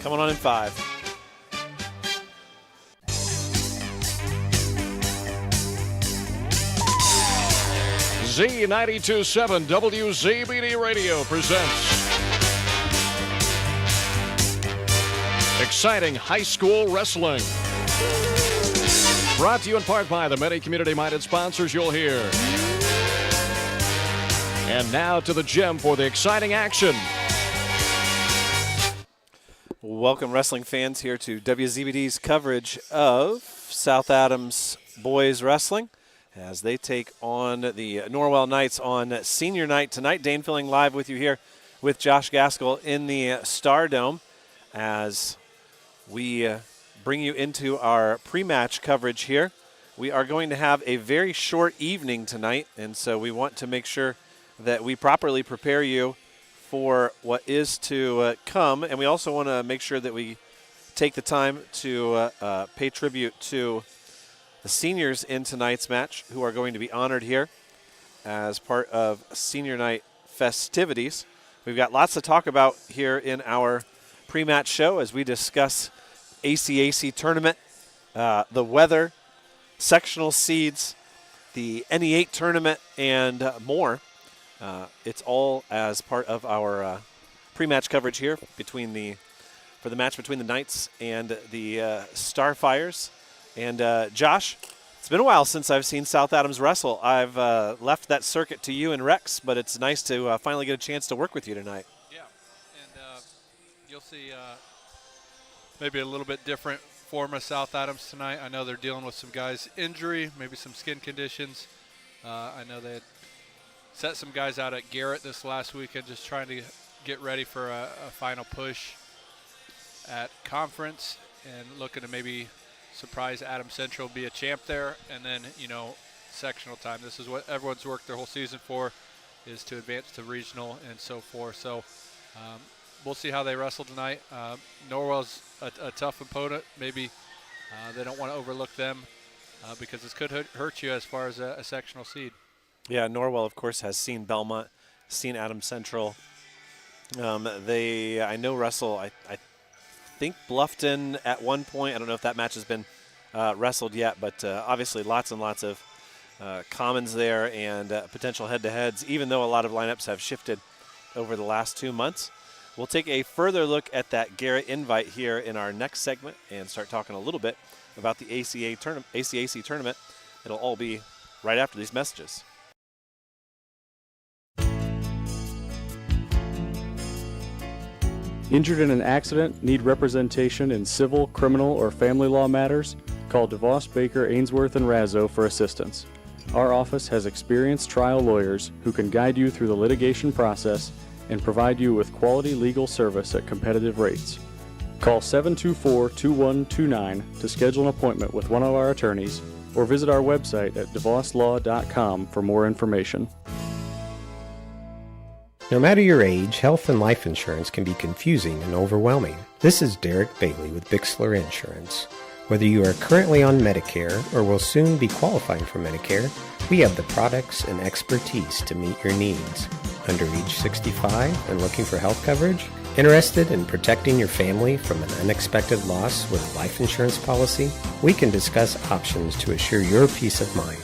Coming on in 5. Z92.7 WZBD Radio presents exciting high school wrestling. Brought to you in part by the many community-minded sponsors you'll hear. And now to the gym for the exciting action. Welcome, wrestling fans, here to WZBD's coverage of South Adams boys wrestling as they take on the Norwell Knights on senior night tonight. Dane Filling live with you here with Josh Gaskell in the Star Dome as we bring you into our pre-match coverage here. We are going to have a very short evening tonight, and so we want to make sure that we properly prepare you for what is to come, and we also want to make sure that we take the time to pay tribute to the seniors in tonight's match who are going to be honored here as part of senior night festivities. We've got lots to talk about here in our pre-match show as we discuss ACAC tournament, the weather, sectional seeds, the NE8 tournament, and more. It's all as part of our pre-match coverage here for the match between the Knights and the Starfires. And Josh, it's been a while since I've seen South Adams wrestle. I've left that circuit to you and Rex, but it's nice to finally get a chance to work with you tonight. Yeah, and you'll see maybe a little bit different form of South Adams tonight. I know they're dealing with some guys' injury, maybe some skin conditions. I know they had set some guys out at Garrett this last weekend, just trying to get ready for a final push at conference and looking to maybe surprise Adams Central, be a champ there, and then, sectional time. This is what everyone's worked their whole season for, is to advance to regional and so forth. So we'll see how they wrestle tonight. Norwell's a tough opponent. Maybe they don't want to overlook them because this could hurt you as far as a sectional seed. Yeah, Norwell, of course, has seen Belmont, seen Adams Central. I know wrestle, I think Bluffton at one point. I don't know if that match has been wrestled yet, but obviously lots and lots of commons there and potential head-to-heads, even though a lot of lineups have shifted over the last 2 months. We'll take a further look at that Garrett invite here in our next segment and start talking a little bit about the ACAC tournament. It'll all be right after these messages. Injured in an accident, need representation in civil, criminal, or family law matters? Call DeVos, Baker, Ainsworth, and Razzo for assistance. Our office has experienced trial lawyers who can guide you through the litigation process and provide you with quality legal service at competitive rates. Call 724-2129 to schedule an appointment with one of our attorneys or visit our website at devoslaw.com for more information. No matter your age, health and life insurance can be confusing and overwhelming. This is Derek Bailey with Bixler Insurance. Whether you are currently on Medicare or will soon be qualifying for Medicare, we have the products and expertise to meet your needs. Under age 65 and looking for health coverage? Interested in protecting your family from an unexpected loss with a life insurance policy? We can discuss options to assure your peace of mind.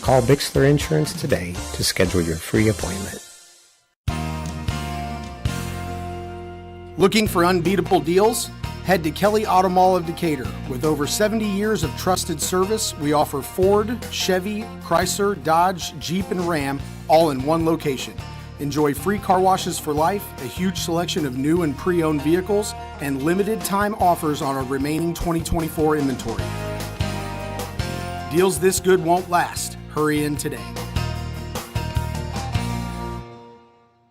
Call Bixler Insurance today to schedule your free appointment. Looking for unbeatable deals? Head to Kelly Auto Mall of Decatur. With over 70 years of trusted service, we offer Ford, Chevy, Chrysler, Dodge, Jeep, and Ram all in one location. Enjoy free car washes for life, a huge selection of new and pre-owned vehicles, and limited time offers on our remaining 2024 inventory. Deals this good won't last. Hurry in today.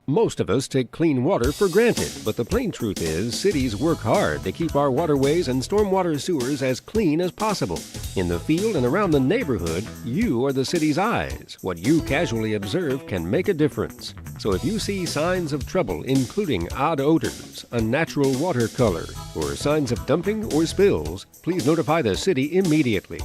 Most of us take clean water for granted, but the plain truth is cities work hard to keep our waterways and stormwater sewers as clean as possible. In the field and around the neighborhood, you are the city's eyes. What you casually observe can make a difference. So if you see signs of trouble, including odd odors, unnatural water color, or signs of dumping or spills, please notify the city immediately.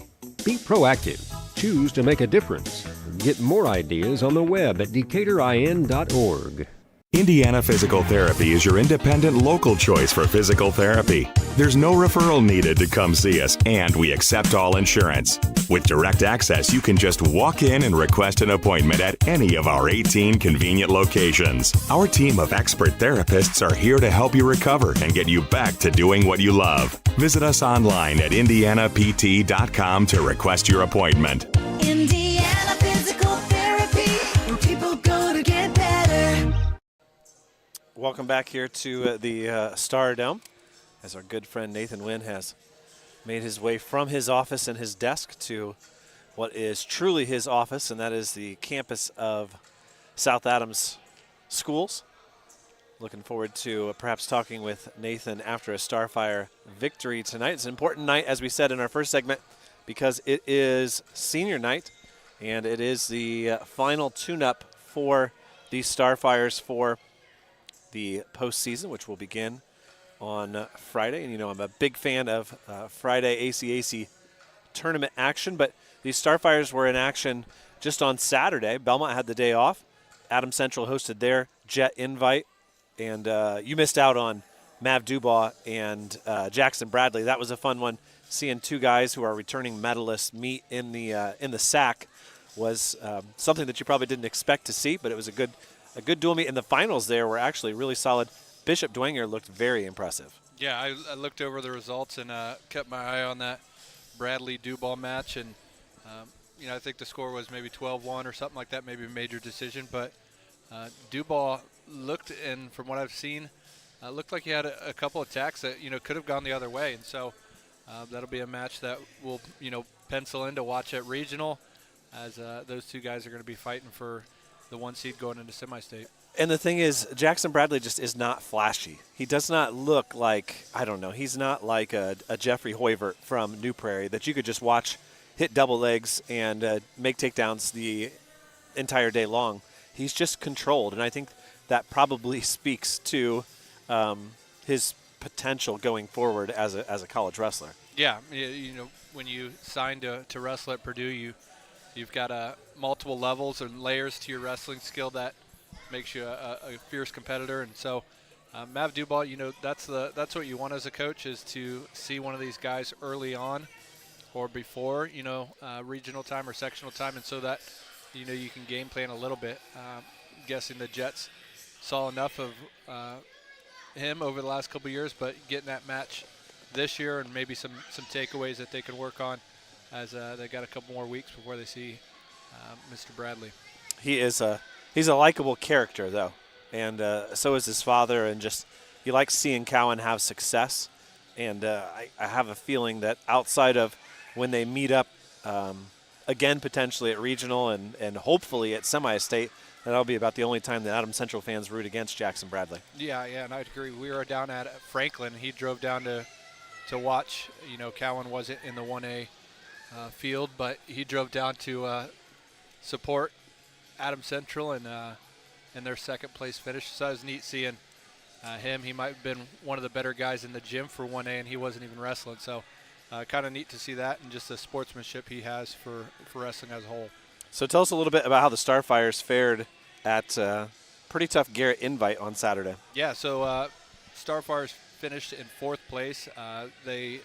Be proactive. Choose to make a difference. Get more ideas on the web at DecaturIN.org. Indiana Physical Therapy is your independent local choice for physical therapy. There's no referral needed to come see us, and we accept all insurance. With direct access, you can just walk in and request an appointment at any of our 18 convenient locations. Our team of expert therapists are here to help you recover and get you back to doing what you love. Visit us online at indianapt.com to request your appointment. Indiana Physical Therapy, where people go to get better. Welcome back here to the Star Dome, as our good friend Nathan Wynn has made his way from his office and his desk to what is truly his office, and that is the campus of South Adams Schools. Looking forward to perhaps talking with Nathan after a Starfire victory tonight. It's an important night, as we said in our first segment, because it is senior night, and it is the final tune-up for the Starfires for the postseason, which will begin on Friday. And, you know, I'm a big fan of Friday ACAC tournament action, but these Starfires were in action just on Saturday. Belmont had the day off. Adams Central hosted their Jet Invite, and you missed out on Mav Dubois and Jackson Bradley. That was a fun one. Seeing two guys who are returning medalists meet in the SAC was something that you probably didn't expect to see, but it was a good dual meet. And the finals there were actually really solid. Bishop Dwenger looked very impressive. Yeah, I looked over the results and kept my eye on that Bradley-Dubois match. And, you know, I think the score was maybe 12-1 or something like that, maybe a major decision. But Dubois looked, and from what I've seen, looked like he had a couple attacks that, you know, could have gone the other way. And so that'll be a match that we'll, you know, pencil in to watch at regional, as those two guys are going to be fighting for the one seed going into semi-state. And the thing is, Jackson Bradley just is not flashy. He does not look like, I don't know, he's not like a Jeffrey Hoivert from New Prairie that you could just watch hit double legs and make takedowns the entire day long. He's just controlled, and I think that probably speaks to his potential going forward as a college wrestler. Yeah, you know, when you signed to wrestle at Purdue, you've got multiple levels and layers to your wrestling skill that makes you a fierce competitor. And so Mav Dubois, you know, that's what you want as a coach, is to see one of these guys early on or before, you know, regional time or sectional time, and so that, you know, you can game plan a little bit. Guessing the Jets saw enough of him over the last couple of years, but getting that match this year and maybe some takeaways that they can work on as they got a couple more weeks before they see Mr. Bradley. He's a likable character, though, and so is his father, and just you like seeing Cowan have success. And I have a feeling that outside of when they meet up again potentially at regional and hopefully at semi-state, that'll be about the only time that Adams Central fans root against Jackson Bradley. Yeah, and I'd agree. We were down at Franklin. He drove down to watch. You know, Cowan wasn't in the 1A field, but he drove down to support Adams Central and their second place finish. So it was neat seeing him. He might have been one of the better guys in the gym for 1A, and he wasn't even wrestling. So kind of neat to see that, and just the sportsmanship he has for wrestling as a whole. So tell us a little bit about how the Starfires fared at pretty tough Garrett Invite on Saturday. Yeah, so Starfires finished in 4th place. They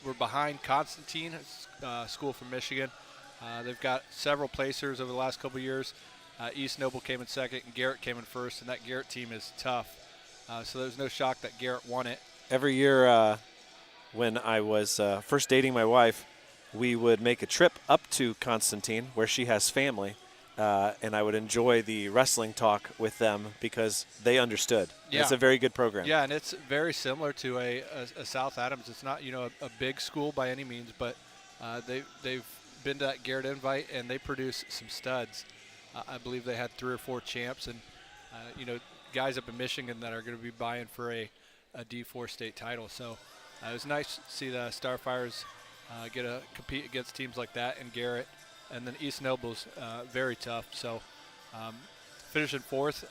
were behind Constantine, a school from Michigan. They've got several placers over the last couple of years. East Noble came in 2nd, and Garrett came in 1st, and that Garrett team is tough. So there's no shock that Garrett won it. Every year when I was first dating my wife, we would make a trip up to Constantine, where she has family, and I would enjoy the wrestling talk with them because they understood. Yeah. It's a very good program. Yeah, and it's very similar to a South Adams. It's not, you know, a big school by any means, but they've been to that Garrett Invite, and they produce some studs. I believe they had 3 or 4 champs, and you know, guys up in Michigan that are going to be vying for a D4 state title. So it was nice to see the Starfires get to compete against teams like that, and Garrett, and then East Noble's very tough. So finishing 4th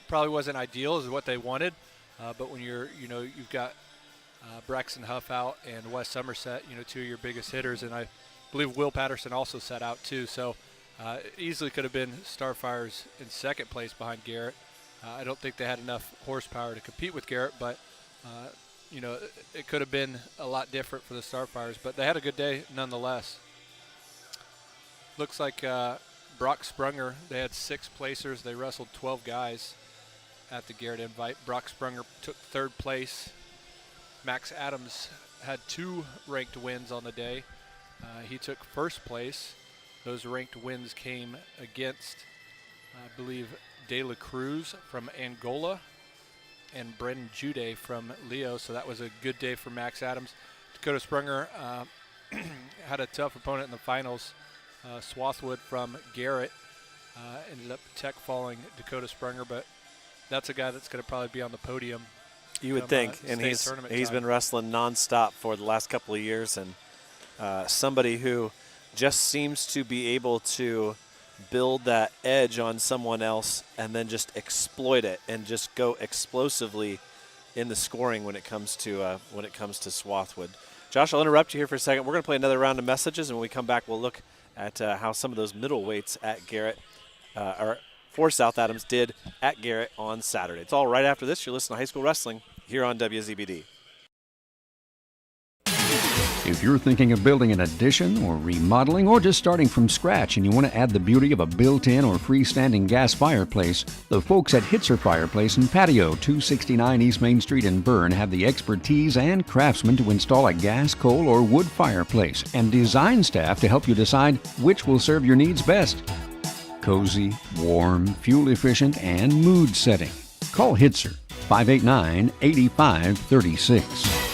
probably wasn't ideal as what they wanted, but when you've got Braxton Huff out and Wes Somerset, you know, 2 of your biggest hitters, and I believe Will Patterson also sat out too. So easily could have been Starfires in 2nd place behind Garrett. I don't think they had enough horsepower to compete with Garrett, but it could have been a lot different for the Starfires, but they had a good day nonetheless. Looks like Brock Sprunger, they had 6 placers. They wrestled 12 guys at the Garrett Invite. Brock Sprunger took 3rd place. Max Adams had 2 ranked wins on the day. He took 1st place. Those ranked wins came against, I believe, De La Cruz from Angola and Brendan Jude from Leo, so that was a good day for Max Adams. Dakota Sprunger had a tough opponent in the finals. Swathwood from Garrett ended up tech falling Dakota Sprunger, but that's a guy that's going to probably be on the podium. You would think, and he's been wrestling nonstop for the last couple of years, and somebody who just seems to be able to build that edge on someone else and then just exploit it and just go explosively in the scoring when it comes to Swathwood. Josh, I'll interrupt you here for a second. We're going to play another round of messages, and when we come back, we'll look at how some of those middleweights at Garrett or for South Adams did at Garrett on Saturday. It's all right after this. You're listening to High School Wrestling here on WZBD. If you're thinking of building an addition or remodeling or just starting from scratch and you want to add the beauty of a built-in or freestanding gas fireplace, the folks at Hitzer Fireplace and Patio, 269 East Main Street in Bern have the expertise and craftsmen to install a gas, coal, or wood fireplace and design staff to help you decide which will serve your needs best. Cozy, warm, fuel-efficient, and mood-setting. Call Hitzer, 589-8536.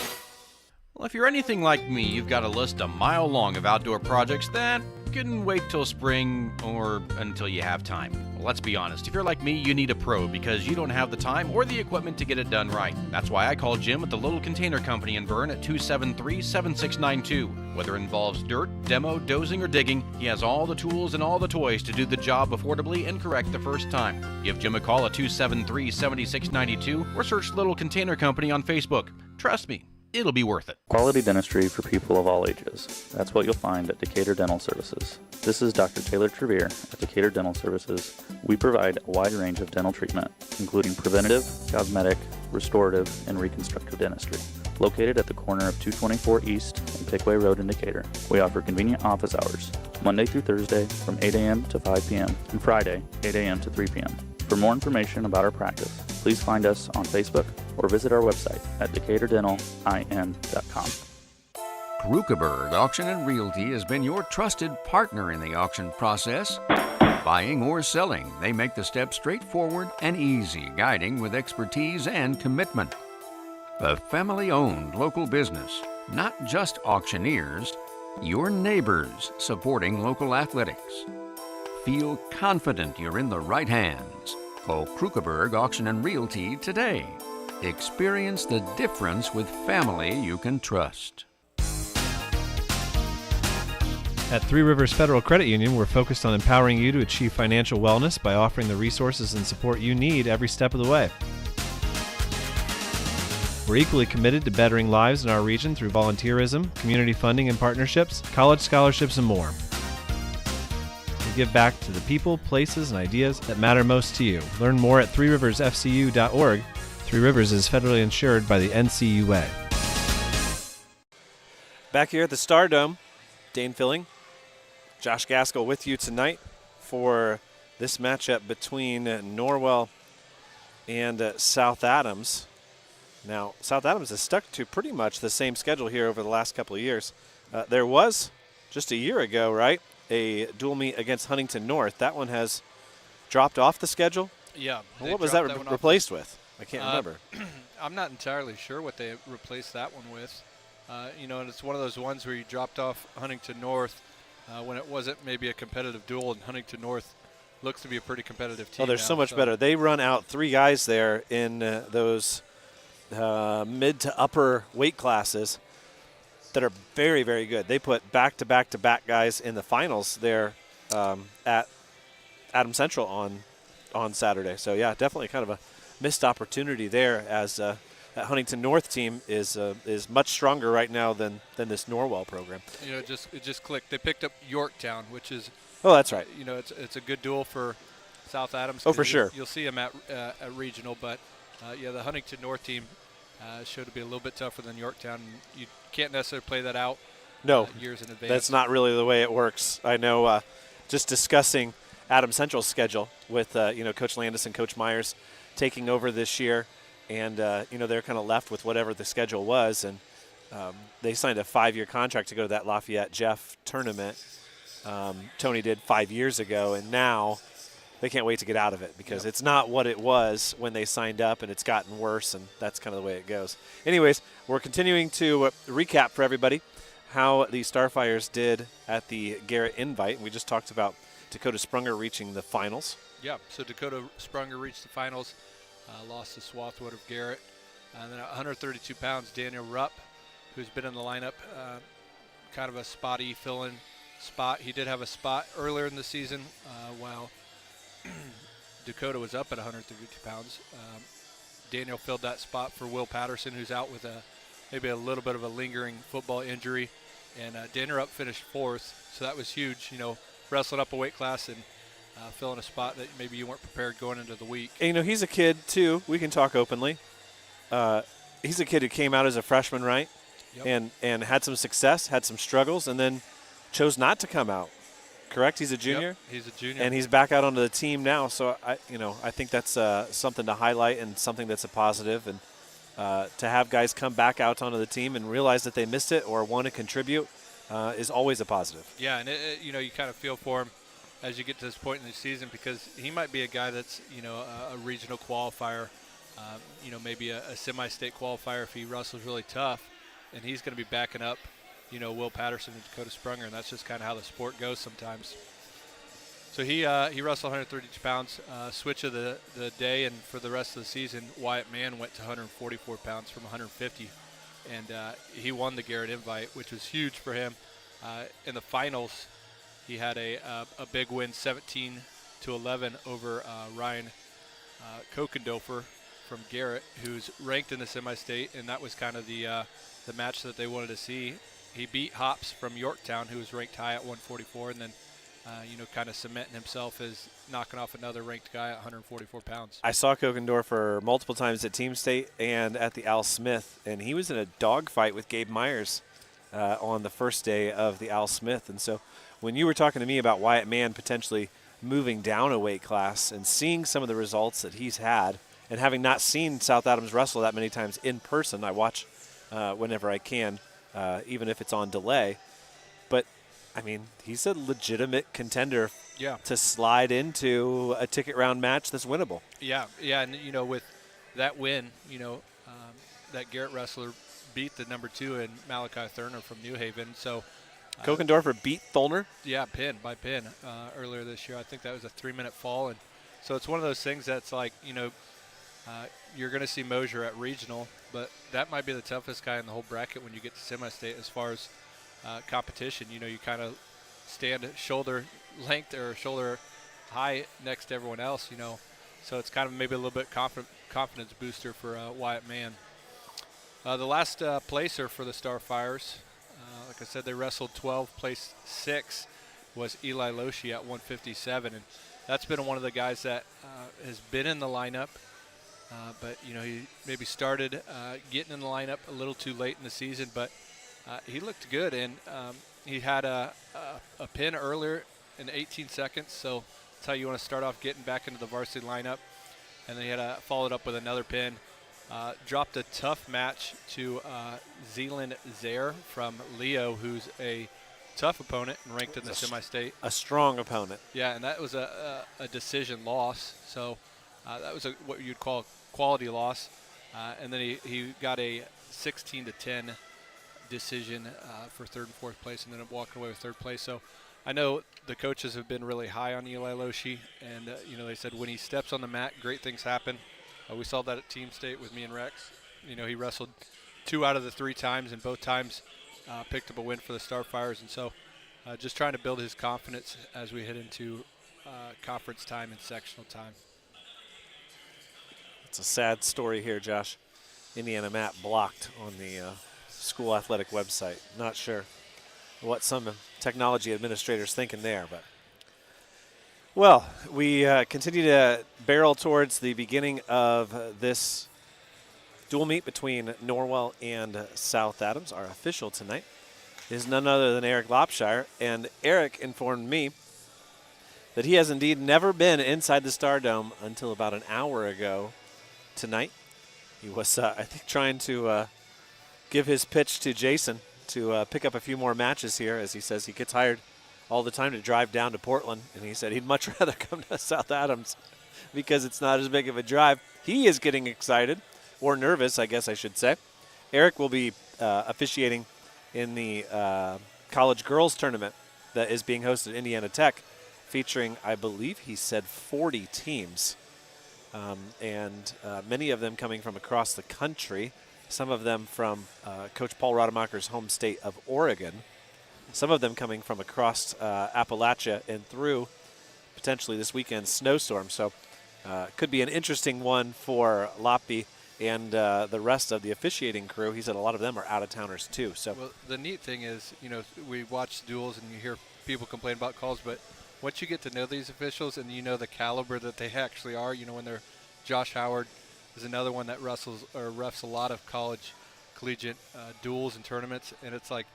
Well, if you're anything like me, you've got a list a mile long of outdoor projects that can wait till spring or until you have time. Well, let's be honest, if you're like me, you need a pro because you don't have the time or the equipment to get it done right. That's why I call Jim at the Little Container Company in Bern at 273-7692. Whether it involves dirt, demo, dozing, or digging, he has all the tools and all the toys to do the job affordably and correct the first time. Give Jim a call at 273-7692 or search Little Container Company on Facebook. Trust me, it'll be worth it. Quality dentistry for people of all ages. That's what you'll find at Decatur Dental Services. This is Dr. Taylor Trevere at Decatur Dental Services. We provide a wide range of dental treatment, including preventative, cosmetic, restorative, and reconstructive dentistry. Located at the corner of 224 East and Pickway Road in Decatur, we offer convenient office hours, Monday through Thursday from 8 a.m. to 5 p.m. and Friday, 8 a.m. to 3 p.m. For more information about our practice, please find us on Facebook or visit our website at DecaturDentalIN.com. Krukeberg Auction and Realty has been your trusted partner in the auction process. Buying or selling, they make the steps straightforward and easy, guiding with expertise and commitment. A family-owned local business, not just auctioneers, your neighbors supporting local athletics. Feel confident you're in the right hands. Call Krukeberg Auction and Realty today. Experience the difference with family you can trust. At Three Rivers Federal Credit Union, we're focused on empowering you to achieve financial wellness by offering the resources and support you need every step of the way. We're equally committed to bettering lives in our region through volunteerism, community funding and partnerships, college scholarships, and more. We give back to the people, places, and ideas that matter most to you. Learn more at threeriversfcu.org. Three Rivers is federally insured by the NCUA. Back here at the Stardome, Dane Filling, Josh Gaskell with you tonight for this matchup between Norwell and South Adams. Now, South Adams has stuck to pretty much the same schedule here over the last couple of years. There was, just a year ago, right, a dual meet against Huntington North. That one has dropped off the schedule? Yeah. What was that replaced with? I can't remember. I'm not entirely sure what they replaced that one with. And it's one of those ones where you dropped off Huntington North when it wasn't maybe a competitive duel, and Huntington North looks to be a pretty competitive team. Oh, they're so much better. They run out 3 guys there in those mid to upper weight classes that are very, very good. They put back-to-back-to-back guys in the finals there at Adams Central on Saturday. So, yeah, definitely kind of a missed opportunity there as that Huntington North team is much stronger right now than this Norwell program. It just clicked. They picked up Yorktown, which is that's right. It's a good duel for South Adams. Oh, for sure. You'll see them at regional, but yeah, the Huntington North team showed to be a little bit tougher than Yorktown. You can't necessarily play that out years in advance. That's not really the way it works. I know just discussing Adams Central's schedule with Coach Landis and Coach Myers taking over this year, and they're kind of left with whatever the schedule was, and they signed a 5-year contract to go to that Lafayette Jeff tournament. Tony did 5 years ago, and now they can't wait to get out of it because it's not what it was when they signed up, and it's gotten worse, and that's kind of the way it goes. Anyways, we're continuing to recap for everybody how the Starfires did at the Garrett Invite. We just talked about Dakota Sprunger reaching the finals. Yeah, so Dakota Sprunger reached the finals, lost to Swarthwood of Garrett. And then at 132 pounds, Daniel Rupp, who's been in the lineup, kind of a spotty fill-in spot. He did have a spot earlier in the season while Dakota was up at 132 pounds. Daniel filled that spot for Will Patterson, who's out with maybe a little bit of a lingering football injury. And Daniel Rupp finished 4th, so that was huge, wrestling up a weight class and filling a spot that maybe you weren't prepared going into the week. And, he's a kid, too. We can talk openly. He's a kid who came out as a freshman, right? Yep. And had some success, had some struggles, and then chose not to come out. Correct? He's a junior? Yep, he's a junior. And he's back out onto the team now. So, I think that's something to highlight and something that's a positive. And to have guys come back out onto the team and realize that they missed it or want to contribute is always a positive. Yeah, and, you kind of feel for him as you get to this point in the season because he might be a guy that's, a regional qualifier, maybe a semi-state qualifier if he wrestles really tough. And he's going to be backing up, Will Patterson and Dakota Sprunger, and that's just kind of how the sport goes sometimes. So he wrestled 132 pounds. Switch of the day, and for the rest of the season, Wyatt Mann went to 144 pounds from 150, and he won the Garrett Invite, which was huge for him. In the finals, he had a big win, 17-11 over Ryan Kokendorfer from Garrett, who's ranked in the semi-state, and that was kind of the match that they wanted to see. He beat Hops from Yorktown, who was ranked high at 144, and then kind of cementing himself as knocking off another ranked guy at 144 pounds. I saw Kokendorfer multiple times at Team State and at the Al Smith, and he was in a dogfight with Gabe Myers on the first day of the Al Smith. And so when you were talking to me about Wyatt Mann potentially moving down a weight class and seeing some of the results that he's had, and having not seen South Adams wrestle that many times in person, I watch whenever I can, even if it's on delay. But, he's a legitimate contender to slide into a ticket round match that's winnable. Yeah, and, with that win, that Garrett wrestler beat the number 2 in Malachi Thurner from New Haven. So Kokendorfer beat Thulner? Yeah, by pin earlier this year. I think that was a 3-minute fall. And so it's one of those things that's like, you're going to see Mosier at regional, but that might be the toughest guy in the whole bracket when you get to semi-state as far as competition. You kind of stand shoulder length or shoulder high next to everyone else, So it's kind of maybe a little bit confidence booster for Wyatt Mann. The last placer for the Starfires, like I said, they wrestled 12. Place 6 was Eli Loshi at 157, and that's been one of the guys that has been in the lineup. But, he maybe started getting in the lineup a little too late in the season, but he looked good. And he had a pin earlier in 18 seconds, so that's how you want to start off getting back into the varsity lineup. And then he had followed up with another pin. Dropped a tough match to Zealand Zaire from Leo, who's a tough opponent and ranked in the semi-state. A strong opponent. Yeah, and that was a decision loss. So that was what you'd call a quality loss. And then he got a 16-10 decision for 3rd and 4th place, and ended up walking away with 3rd place. So I know the coaches have been really high on Eli Loshi, and they said when he steps on the mat, great things happen. We saw that at Team State with me and Rex. He wrestled 2 out of the 3 times, and both times picked up a win for the Starfires. And so just trying to build his confidence as we head into conference time and sectional time. It's a sad story here, Josh. Indiana Matt blocked on the school athletic website. Not sure what some technology administrators thinking there, but Well, we continue to barrel towards the beginning of this dual meet between Norwell and South Adams. Our official tonight is none other than Eric Lopshire, and Eric informed me that he has indeed never been inside the Stardome until about an hour ago tonight. He was, I think, trying to give his pitch to Jason to pick up a few more matches here, as he says he gets hired all the time to drive down to Portland, and he said he'd much rather come to South Adams because it's not as big of a drive. He is getting excited, or nervous, I guess I should say. Eric will be officiating in the college girls tournament that is being hosted at Indiana Tech, featuring, I believe he said, 40 teams, and many of them coming from across the country, some of them from Coach Paul Rademacher's home state of Oregon, some of them coming from across Appalachia and through potentially this weekend's snowstorm. So could be an interesting one for Loppy and the rest of the officiating crew. He said a lot of them are out-of-towners too. So, well, the neat thing is, we watch duels and you hear people complain about calls, but once you get to know these officials and you know the caliber that they actually are, when they're Josh Howard is another one that refs a lot of collegiate duels and tournaments, and it's like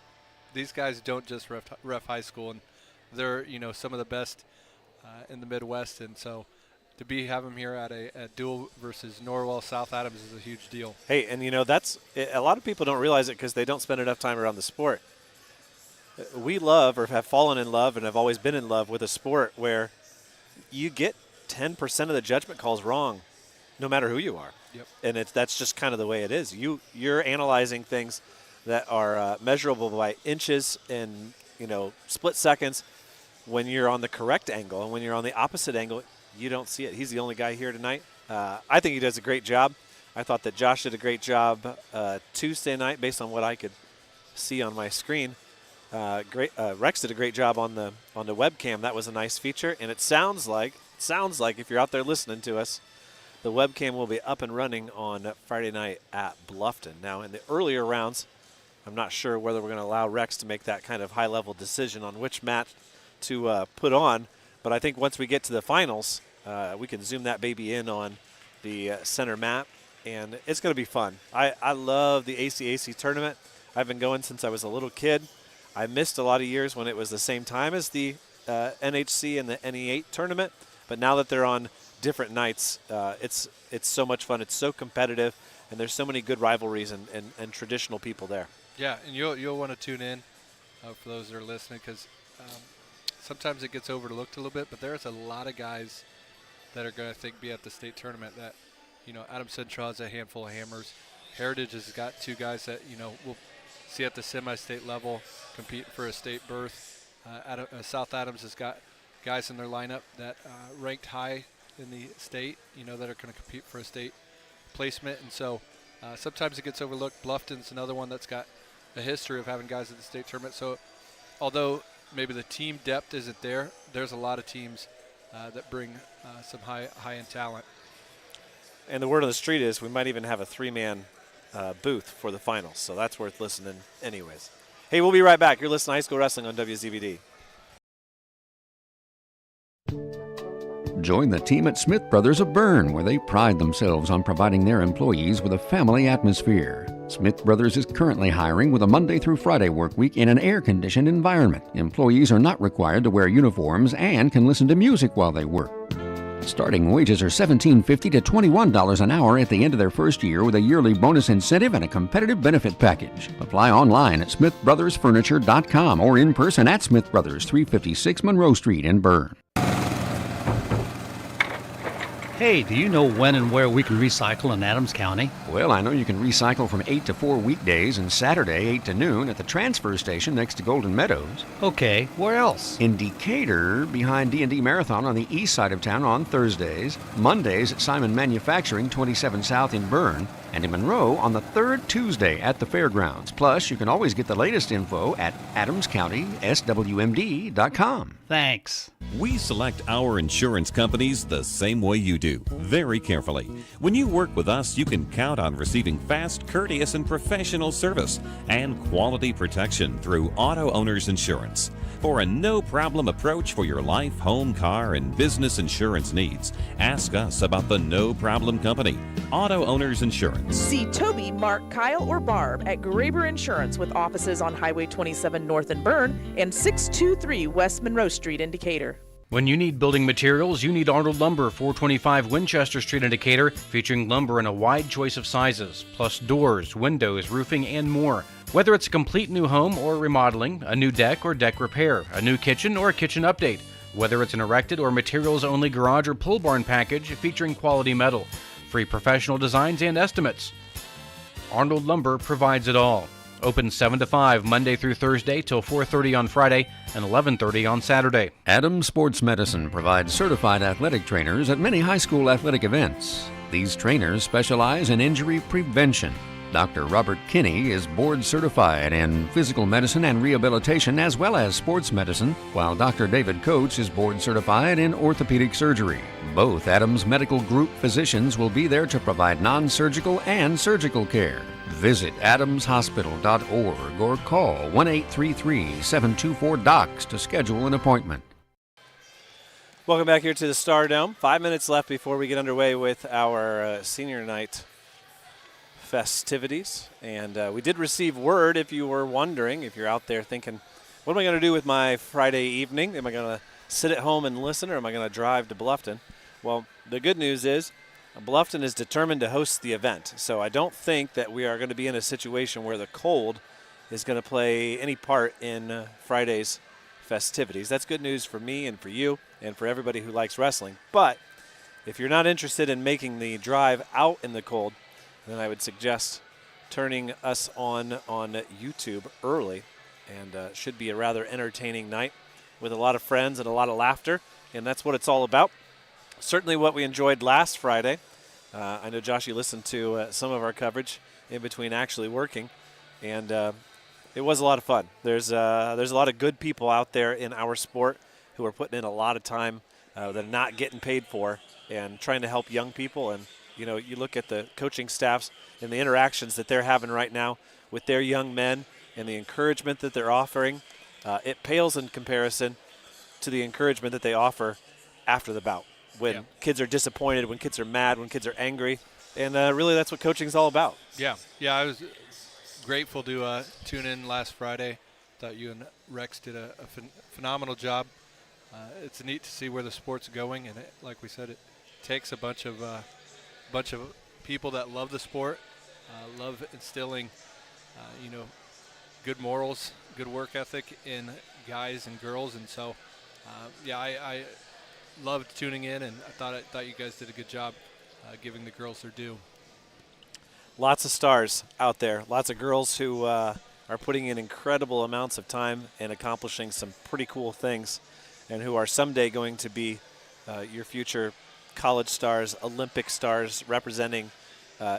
these guys don't just ref high school, and they're some of the best in the Midwest, and so to have them here at a duel versus Norwell South Adams is a huge deal. Hey, and that's a lot of people don't realize it because they don't spend enough time around the sport. We love, or have fallen in love, and have always been in love with a sport where you get 10% of the judgment calls wrong, no matter who you are. Yep. And that's just kind of the way it is. You're analyzing things that are measurable by inches and split seconds when you're on the correct angle, and when you're on the opposite angle, you don't see it. He's the only guy here tonight. I think he does a great job. I thought that Josh did a great job Tuesday night based on what I could see on my screen. Rex did a great job on the webcam. That was a nice feature, and it sounds like if you're out there listening to us, the webcam will be up and running on Friday night at Bluffton. Now, in the earlier rounds, I'm not sure whether we're going to allow Rex to make that kind of high-level decision on which mat to put on, but I think once we get to the finals, we can zoom that baby in on the center mat, and it's going to be fun. I love the ACAC tournament. I've been going since I was a little kid. I missed a lot of years when it was the same time as the NHC and the NE8 tournament, but now that they're on different nights, it's so much fun. It's so competitive, and there's so many good rivalries and traditional people there. Yeah, and you'll want to tune in for those that are listening, because sometimes it gets overlooked a little bit, but there's a lot of guys that are going to be at the state tournament that, Adams Central has a handful of hammers. Heritage has got two guys that, we'll see at the semi-state level compete for a state berth. South Adams has got guys in their lineup that ranked high in the state, that are going to compete for a state placement. And so sometimes it gets overlooked. Bluffton's another one that's got a history of having guys at the state tournament. So although maybe the team depth isn't there, there's a lot of teams that bring some high-end talent. And the word on the street is we might even have a three-man booth for the finals, so that's worth listening anyways. Hey, we'll be right back. You're listening to High School Wrestling on WZBD. Join the team at Smith Brothers of Bern, where they pride themselves on providing their employees with a family atmosphere. Smith Brothers is currently hiring with a Monday through Friday work week in an air-conditioned environment. Employees are not required to wear uniforms and can listen to music while they work. Starting wages are $17.50 to $21 an hour at the end of their first year, with a yearly bonus incentive and a competitive benefit package. Apply online at smithbrothersfurniture.com or in person at Smith Brothers, 356 Monroe Street in Bern. Hey, do you know when and where we can recycle in Adams County? Well, I know you can recycle from 8 to 4 weekdays and Saturday 8 to noon at the transfer station next to Golden Meadows. Okay, where else? In Decatur, behind D&D Marathon on the east side of town on Thursdays. Mondays at Simon Manufacturing, 27 South in Bern. and in Monroe on the third Tuesday at the fairgrounds. Plus, you can always get the latest info at adamscountyswmd.com. Thanks. We select our insurance companies the same way you do, very carefully. When you work with us, you can count on receiving fast, courteous, and professional service and quality protection through Auto Owners Insurance. For a no-problem approach for your life, home, car, and business insurance needs, ask us about the No Problem Company, Auto Owners Insurance. See Toby, Mark, Kyle, or Barb at Graber Insurance with offices on Highway 27 North in Bern and 623 West Monroe Street in Decatur. When you need building materials, you need Arnold Lumber, 425 Winchester Street in Decatur, featuring lumber in a wide choice of sizes, plus doors, windows, roofing, and more. Whether it's a complete new home or remodeling, a new deck or deck repair, a new kitchen or a kitchen update, whether it's an erected or materials-only garage or pole barn package featuring quality metal, free professional designs and estimates. Arnold Lumber provides it all. Open 7 to 5 Monday through Thursday till 4:30 on Friday and 11:30 on Saturday. Adams Sports Medicine provides certified athletic trainers at many high school athletic events. These trainers specialize in injury prevention. Dr. Robert Kinney is board certified in physical medicine and rehabilitation as well as sports medicine, while Dr. David Coates is board certified in orthopedic surgery. Both Adams Medical Group physicians will be there to provide non-surgical and surgical care. Visit adamshospital.org or call 1-833-724-DOCS to schedule an appointment. Welcome back here to the Star Dome. 5 minutes left before we get underway with our senior night festivities. And we did receive word, if you were wondering, if you're out there thinking, what am I going to do with my Friday evening? Am I going to sit at home and listen, or am I going to drive to Bluffton? Well, the good news is Bluffton is determined to host the event. So I don't think that we are going to be in a situation where the cold is going to play any part in Friday's festivities. That's good news for me and for you and for everybody who likes wrestling. But if you're not interested in making the drive out in the cold, then I would suggest turning us on YouTube early, and should be a rather entertaining night with a lot of friends and a lot of laughter, and that's what it's all about. Certainly what we enjoyed last Friday. I know, Josh, you listened to some of our coverage in between actually working, and it was a lot of fun. There's a lot of good people out there in our sport who are putting in a lot of time that are not getting paid for and trying to help young people. And you know, you look at the coaching staffs and the interactions that they're having right now with their young men and the encouragement that they're offering. It pales in comparison to the encouragement that they offer after the bout, when kids are disappointed, when kids are mad, when kids are angry. And really that's what coaching is all about. Yeah, I was grateful to tune in last Friday. Thought you and Rex did a phenomenal job. It's neat to see where the sport's going, and like we said, it takes a bunch of people that love the sport, love instilling, good morals, good work ethic in guys and girls, and so, I loved tuning in, and I thought you guys did a good job giving the girls their due. Lots of stars out there, lots of girls who are putting in incredible amounts of time and accomplishing some pretty cool things, and who are someday going to be your future college stars, Olympic stars, representing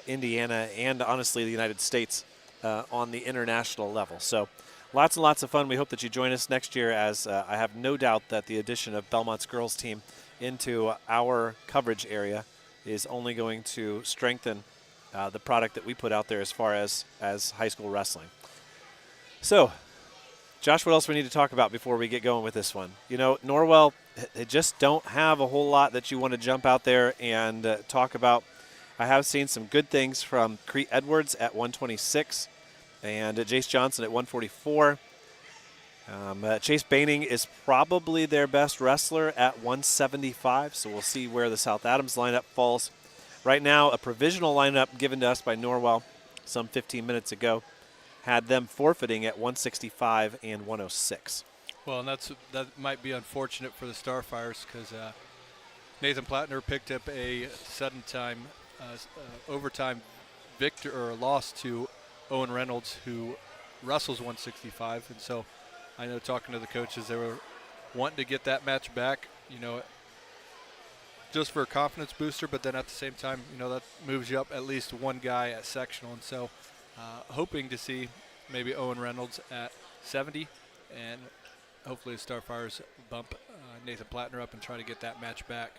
Indiana and honestly the United States on the international level. So lots and lots of fun. We hope that you join us next year, as I have no doubt that the addition of Belmont's girls team into our coverage area is only going to strengthen the product that we put out there as far as high school wrestling. So, Josh, what else we need to talk about before we get going with this one? You know, Norwell, they just don't have a whole lot that you want to jump out there and talk about. I have seen some good things from Crete Edwards at 126 and Jace Johnson at 144. Chase Baining is probably their best wrestler at 175, so we'll see where the South Adams lineup falls. Right now, a provisional lineup given to us by Norwell some 15 minutes ago had them forfeiting at 165 and 106. Well, and that might be unfortunate for the Starfires, because Nathan Plattner picked up a sudden time overtime loss to Owen Reynolds, who wrestles 165, and so I know, talking to the coaches, they were wanting to get that match back. You know, just for a confidence booster, but then at the same time, that moves you up at least one guy at sectional. And so hoping to see maybe Owen Reynolds at 70, and hopefully the Starfires bump Nathan Plattner up and try to get that match back.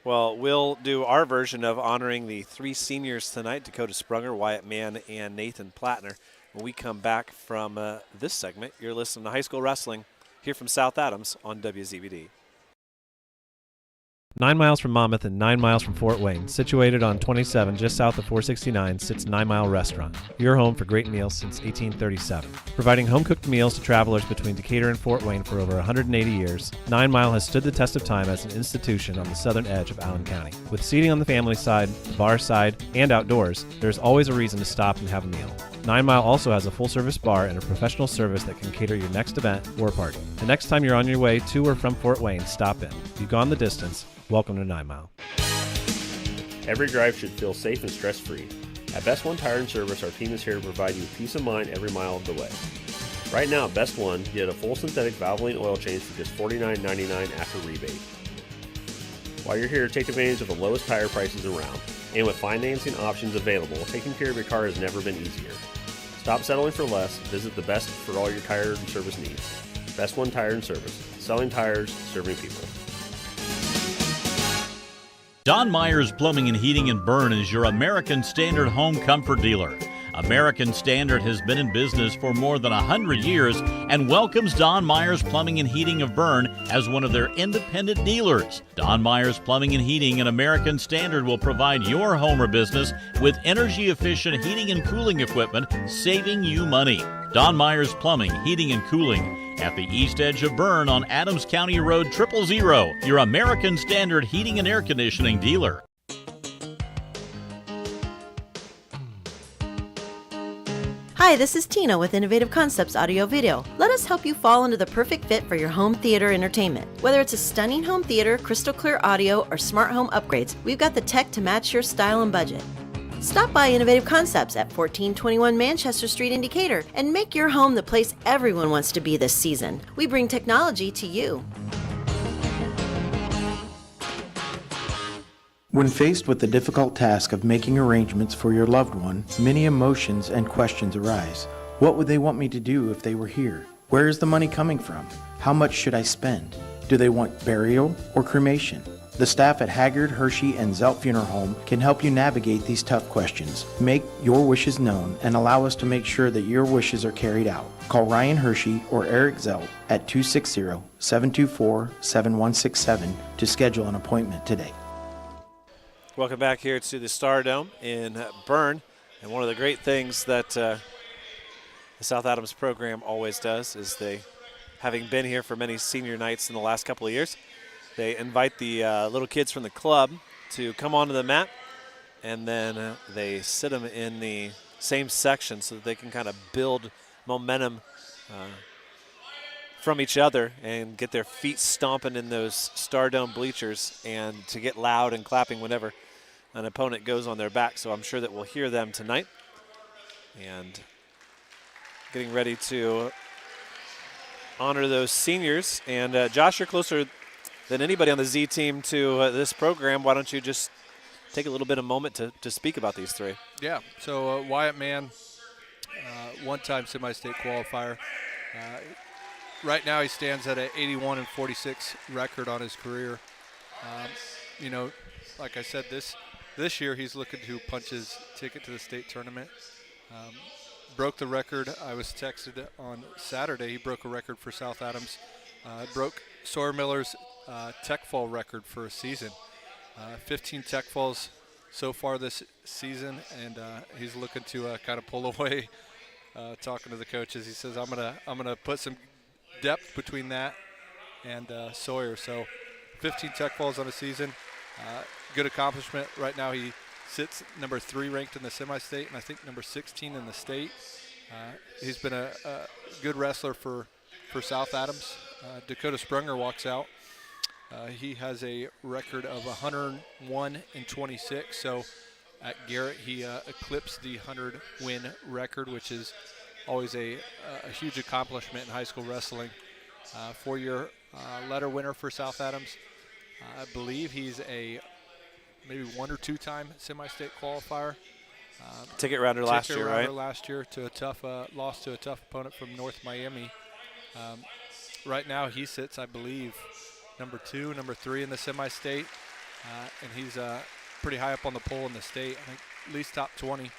Well, we'll do our version of honoring the 3 seniors tonight, Dakota Sprunger, Wyatt Mann, and Nathan Plattner. When we come back from this segment, you're listening to High School Wrestling here from South Adams on WZBD. 9 miles from Monmouth and 9 miles from Fort Wayne, situated on 27 just south of 469, sits 9 Mile Restaurant, your home for great meals since 1837. Providing home-cooked meals to travelers between Decatur and Fort Wayne for over 180 years, 9 Mile has stood the test of time as an institution on the southern edge of Allen County. With seating on the family side, the bar side, and outdoors, there's always a reason to stop and have a meal. 9 Mile also has a full-service bar and a professional service that can cater your next event or party. The next time you're on your way to or from Fort Wayne, stop in. If you've gone the distance, welcome to 9 Mile. Every drive should feel safe and stress-free. At Best One Tire and Service, our team is here to provide you peace of mind every mile of the way. Right now at Best One, get a full synthetic Valvoline oil change for just $49.99 after rebate. While you're here, take advantage of the lowest tire prices around. And with financing options available, taking care of your car has never been easier. Stop settling for less. Visit the best for all your tire and service needs. Best One Tire and Service. Selling tires, serving people. Don Myers Plumbing and Heating in Bern is your American Standard home comfort dealer. American Standard has been in business for more than 100 years and welcomes Don Myers Plumbing and Heating of Bern as one of their independent dealers. Don Myers Plumbing and Heating and American Standard will provide your home or business with energy-efficient heating and cooling equipment, saving you money. Don Myers Plumbing, Heating and Cooling at the east edge of Bern on Adams County Road 000, your American Standard heating and air conditioning dealer. Hi, this is Tina with Innovative Concepts Audio Video. Let us help you fall into the perfect fit for your home theater entertainment. Whether it's a stunning home theater, crystal clear audio, or smart home upgrades, we've got the tech to match your style and budget. Stop by Innovative Concepts at 1421 Manchester Street in Decatur and make your home the place everyone wants to be this season. We bring technology to you. When faced with the difficult task of making arrangements for your loved one, many emotions and questions arise. What would they want me to do if they were here? Where is the money coming from? How much should I spend? Do they want burial or cremation? The staff at Haggard, Hershey, and Zelt Funeral Home can help you navigate these tough questions. Make your wishes known and allow us to make sure that your wishes are carried out. Call Ryan Hershey or Eric Zelt at 260-724-7167 to schedule an appointment today. Welcome back here to the Stardome in Bern. And one of the great things that the South Adams program always does is they, having been here for many senior nights in the last couple of years, they invite the little kids from the club to come onto the mat, and then they sit them in the same section so that they can kind of build momentum from each other and get their feet stomping in those Stardome bleachers and to get loud and clapping whenever an opponent goes on their back. So I'm sure that we'll hear them tonight. And getting ready to honor those seniors. And Josh, you're closer than anybody on the Z team to this program. Why don't you just take a little bit of moment to speak about these three? Yeah, so Wyatt Mann, one-time semi-state qualifier. Right now he stands at an 81-46 record on his career. Like I said, this year he's looking to punch his ticket to the state tournament. Broke the record. I was texted on Saturday. He broke a record for South Adams. Broke Sawyer Miller's tech fall record for a season. 15 tech falls so far this season, and he's looking to kind of pull away. Talking to the coaches, he says, "I'm gonna put some depth between that and Sawyer." So 15 tech falls on a season. Good accomplishment. Right now he sits number 3 ranked in the semi-state, and I think number 16 in the state. He's been a good wrestler for South Adams. Dakota Sprunger walks out. He has a record of 101-26. So at Garrett, he eclipsed the 100-win record, which is always a huge accomplishment in high school wrestling. 4-year letter winner for South Adams. I believe he's a maybe 1 or 2 time semi-state qualifier. Ticket rounder last year, right? Last year to a tough loss to a tough opponent from North Miami. Right now he sits, I believe, number 2, number 3 in the semi-state, and he's pretty high up on the poll in the state. I think at least top 20,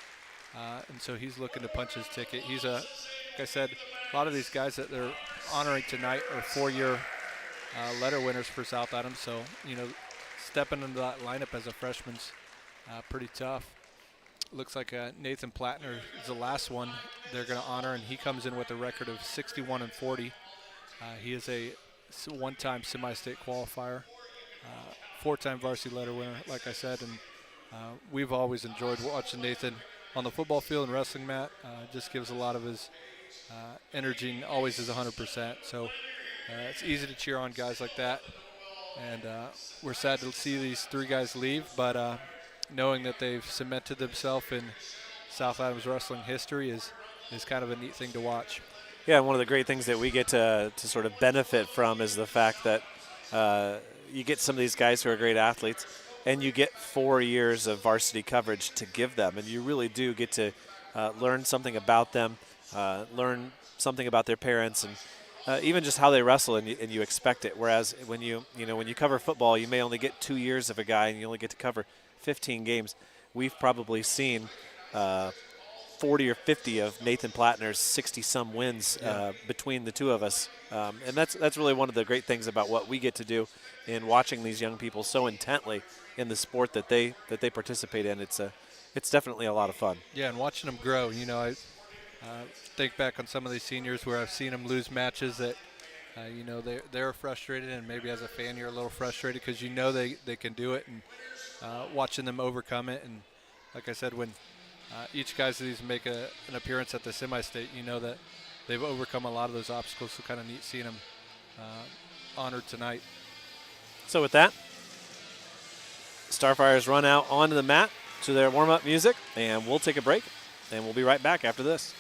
and so he's looking to punch his ticket. He's like I said, a lot of these guys that they're honoring tonight are 4-year letter winners for South Adams. So stepping into that lineup as a freshman's pretty tough. Looks like Nathan Plattner is the last one they're going to honor, and he comes in with a record of 61-40. He is a 1-time semi-state qualifier, 4-time varsity letter winner, like I said, and we've always enjoyed watching Nathan on the football field and wrestling mat. Just gives a lot of his energy and always is 100%. So it's easy to cheer on guys like that, and we're sad to see these 3 guys leave, but knowing that they've cemented themselves in South Adams wrestling history is kind of a neat thing to watch. Yeah, and one of the great things that we get to sort of benefit from is the fact that you get some of these guys who are great athletes, and you get 4 years of varsity coverage to give them, and you really do get to learn something about them, learn something about their parents, and even just how they wrestle, and you expect it. Whereas when you cover football, you may only get 2 years of a guy, and you only get to cover 15 games. We've probably seen 40 or 50 of Nathan Plattner's 60-some wins between the two of us, and that's really one of the great things about what we get to do in watching these young people so intently in the sport that they participate in. It's definitely a lot of fun. Yeah, and watching them grow. I think back on some of these seniors where I've seen them lose matches that they're frustrated, and maybe as a fan you're a little frustrated because they can do it, and watching them overcome it. And like I said, when each guys of these make an appearance at the semi-state, that they've overcome a lot of those obstacles. So kind of neat seeing them honored tonight. So with that, Starfires run out onto the mat to their warm-up music, and we'll take a break, and we'll be right back after this.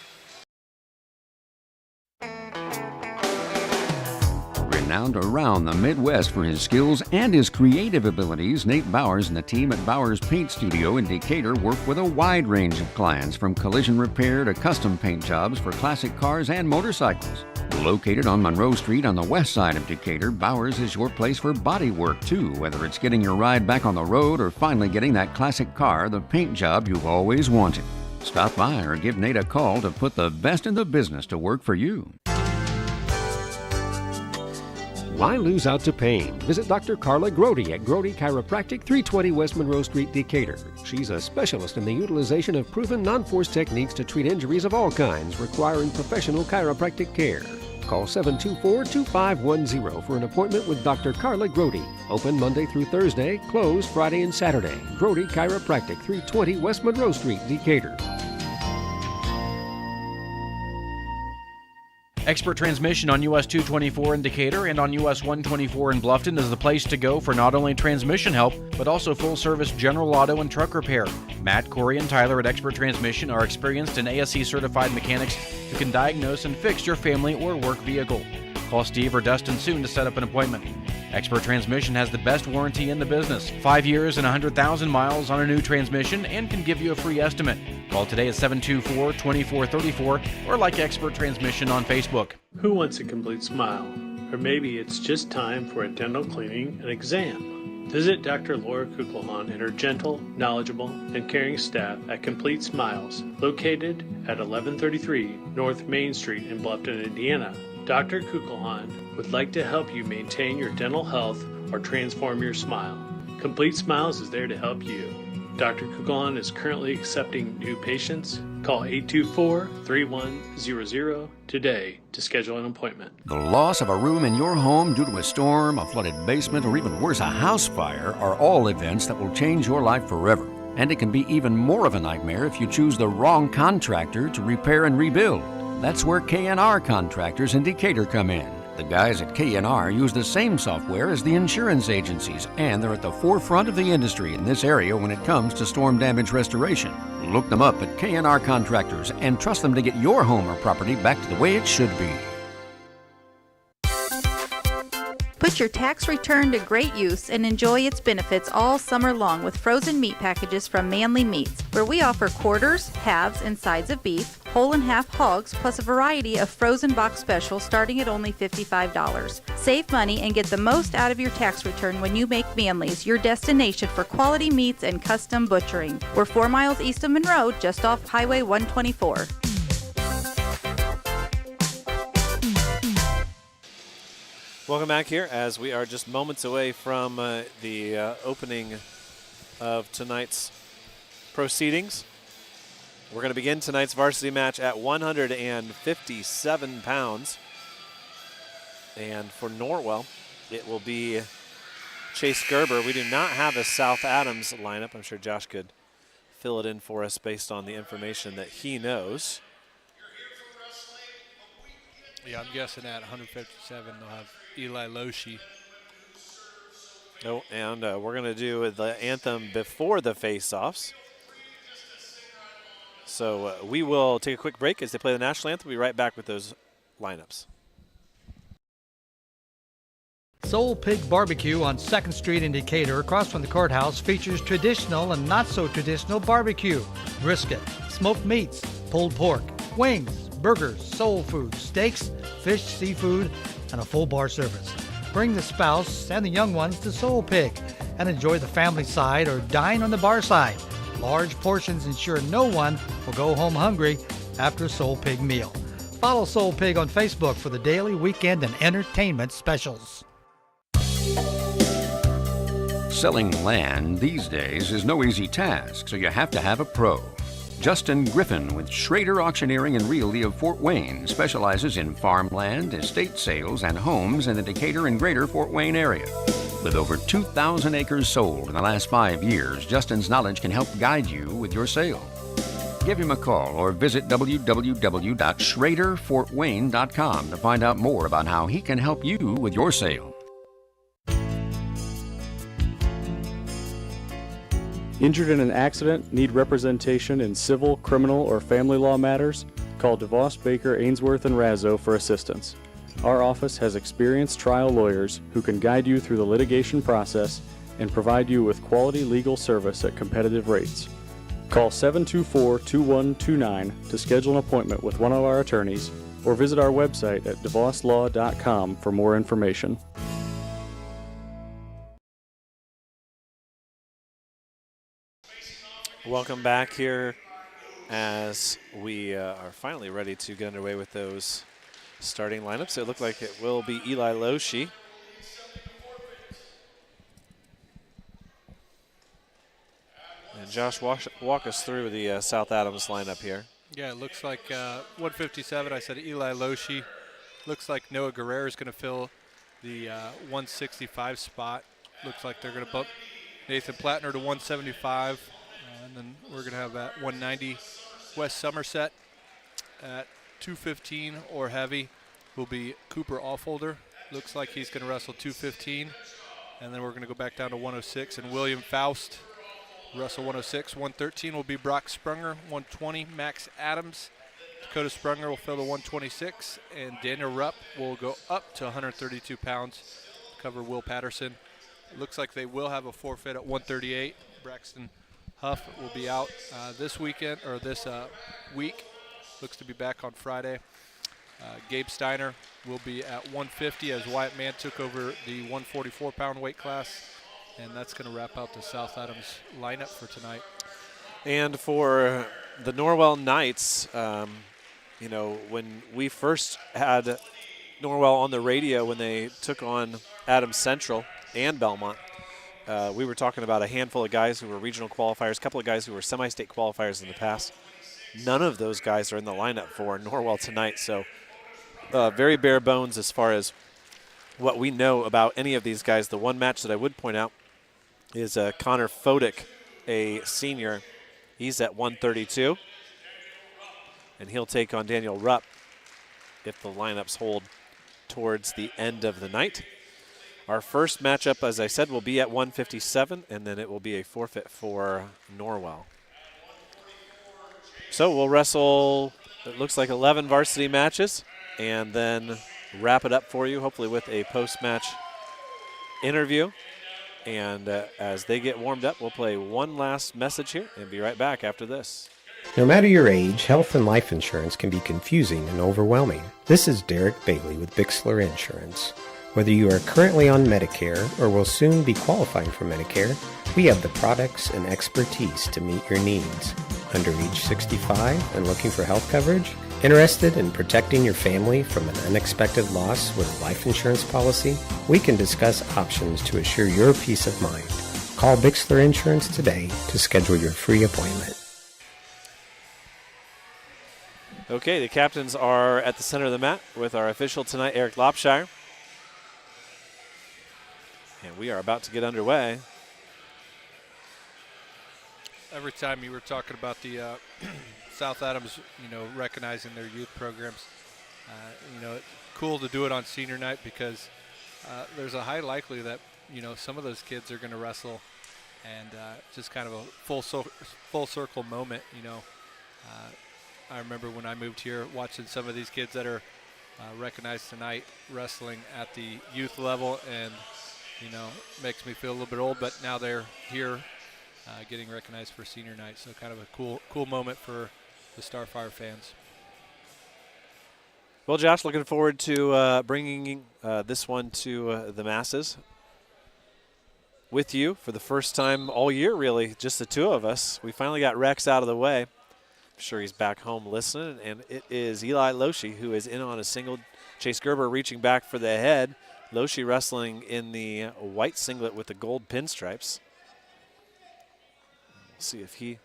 Renowned around the Midwest for his skills and his creative abilities, Nate Bowers and the team at Bowers Paint Studio in Decatur work with a wide range of clients, from collision repair to custom paint jobs for classic cars and motorcycles. Located on Monroe Street on the west side of Decatur, Bowers is your place for body work too, whether it's getting your ride back on the road or finally getting that classic car, the paint job you've always wanted. Stop by or give Nate a call to put the best in the business to work for you. Why lose out to pain? Visit Dr. Carla Grody at Grody Chiropractic, 320 West Monroe Street, Decatur. She's a specialist in the utilization of proven non-force techniques to treat injuries of all kinds requiring professional chiropractic care. Call 724-2510 for an appointment with Dr. Carla Grody. Open Monday through Thursday, closed Friday and Saturday. Grody Chiropractic, 320 West Monroe Street, Decatur. Expert Transmission on US 224 in Decatur and on US 124 in Bluffton is the place to go for not only transmission help, but also full-service general auto and truck repair. Matt, Corey, and Tyler at Expert Transmission are experienced and ASE-certified mechanics who can diagnose and fix your family or work vehicle. Call Steve or Dustin soon to set up an appointment. Expert Transmission has the best warranty in the business. 5 years and 100,000 miles on a new transmission and can give you a free estimate. Call today at 724-2434 or like Expert Transmission on Facebook. Who wants a complete smile? Or maybe it's just time for a dental cleaning and exam. Visit Dr. Laura Kugelhahn and her gentle, knowledgeable, and caring staff at Complete Smiles, located at 1133 North Main Street in Bluffton, Indiana. Dr. Kugelhahn would like to help you maintain your dental health or transform your smile. Complete Smiles is there to help you. Dr. Kugelhahn is currently accepting new patients. Call 824-3100 today to schedule an appointment. The loss of a room in your home due to a storm, a flooded basement, or even worse, a house fire are all events that will change your life forever. And it can be even more of a nightmare if you choose the wrong contractor to repair and rebuild. That's where K&R Contractors in Decatur come in. The guys at K&R use the same software as the insurance agencies, and they're at the forefront of the industry in this area when it comes to storm damage restoration. Look them up at K&R Contractors and trust them to get your home or property back to the way it should be. Put your tax return to great use and enjoy its benefits all summer long with frozen meat packages from Manly Meats, where we offer quarters, halves, and sides of beef, whole and half hogs, plus a variety of frozen box specials starting at only $55. Save money and get the most out of your tax return when you make Manly's your destination for quality meats and custom butchering. We're 4 miles east of Monroe, just off Highway 124. Welcome back here as we are just moments away from the opening of tonight's proceedings. We're going to begin tonight's varsity match at 157 pounds. And for Norwell, it will be Chase Gerber. We do not have a South Adams lineup. I'm sure Josh could fill it in for us based on the information that he knows. Yeah, I'm guessing at 157 they'll have Eli Loshi. Oh, and we're going to do the anthem before the face-offs. So we will take a quick break as they play the national anthem. We'll be right back with those lineups. Soul Pig Barbecue on 2nd Street in Decatur, across from the courthouse, features traditional and not so traditional barbecue, brisket, smoked meats, pulled pork, wings, burgers, soul food, steaks, fish, seafood, and a full bar service. Bring the spouse and the young ones to Soul Pig and enjoy the family side or dine on the bar side. Large portions ensure no one will go home hungry after a Soul Pig meal. Follow Soul Pig on Facebook for the daily, weekend, and entertainment specials. Selling land these days is no easy task, so you have to have a pro. Justin Griffin with Schrader Auctioneering and Realty of Fort Wayne specializes in farmland, estate sales, and homes in the Decatur and greater Fort Wayne area. With over 2,000 acres sold in the last 5 years, Justin's knowledge can help guide you with your sale. Give him a call or visit www.schraderfortwayne.com to find out more about how he can help you with your sale. Injured in an accident, need representation in civil, criminal, or family law matters? Call DeVos, Baker, Ainsworth, and Razzo for assistance. Our office has experienced trial lawyers who can guide you through the litigation process and provide you with quality legal service at competitive rates. Call 724-2129 to schedule an appointment with one of our attorneys or visit our website at devoslaw.com for more information. Welcome back here as we are finally ready to get underway with those starting lineups. It looked like it will be Eli Loshi. And Josh, walk us through the South Adams lineup here. Yeah, it looks like 157, I said Eli Loshi. Looks like Noah Guerrero is going to fill the 165 spot. Looks like they're going to bump Nathan Plattner to 175. And then we're going to have at 190 West Somerset. At 215 or heavy will be Cooper Allfolder. Looks like he's going to wrestle 215. And then we're going to go back down to 106. And William Faust wrestle 106. 113 will be Brock Sprunger. 120 Max Adams. Dakota Sprunger will fill the 126. And Daniel Rupp will go up to 132 pounds to cover Will Patterson. It looks like they will have a forfeit at 138. Braxton Huff will be out this weekend, or this week. Looks to be back on Friday. Gabe Steiner will be at 150 as Wyatt Mann took over the 144-pound weight class. And that's going to wrap out the South Adams lineup for tonight. And for the Norwell Knights, you know, when we first had Norwell on the radio when they took on Adams Central and Belmont, we were talking about a handful of guys who were regional qualifiers, a couple of guys who were semi-state qualifiers in the past. None of those guys are in the lineup for Norwell tonight, so very bare bones as far as what we know about any of these guys. The one match that I would point out is Connor Fodick, a senior. He's at 132, and he'll take on Daniel Rupp if the lineups hold towards the end of the night. Our first matchup, as I said, will be at 157, and then it will be a forfeit for Norwell. So we'll wrestle, it looks like 11 varsity matches, and then wrap it up for you, hopefully with a post-match interview. And as they get warmed up, we'll play one last message here and be right back after this. No matter your age, health and life insurance can be confusing and overwhelming. This is Derek Bailey with Bixler Insurance. Whether you are currently on Medicare or will soon be qualifying for Medicare, we have the products and expertise to meet your needs. Under age 65 and looking for health coverage? Interested in protecting your family from an unexpected loss with a life insurance policy? We can discuss options to assure your peace of mind. Call Bixler Insurance today to schedule your free appointment. Okay, the captains are at the center of the mat with our official tonight, Eric Lopshire. And we are about to get underway. Every time you were talking about the South Adams, recognizing their youth programs, cool to do it on senior night because there's a high likelihood that, some of those kids are going to wrestle, and just kind of a full circle moment, I remember when I moved here watching some of these kids that are recognized tonight wrestling at the youth level, and, makes me feel a little bit old, but now they're here getting recognized for senior night. So kind of a cool moment for the Starfire fans. Well, Josh, looking forward to bringing this one to the masses with you for the first time all year, really, just the two of us. We finally got Rex out of the way. I'm sure he's back home listening, and it is Eli Loshi who is in on a single. Chase Gerber reaching back for the head. Loshi wrestling in the white singlet with the gold pinstripes. We'll see if he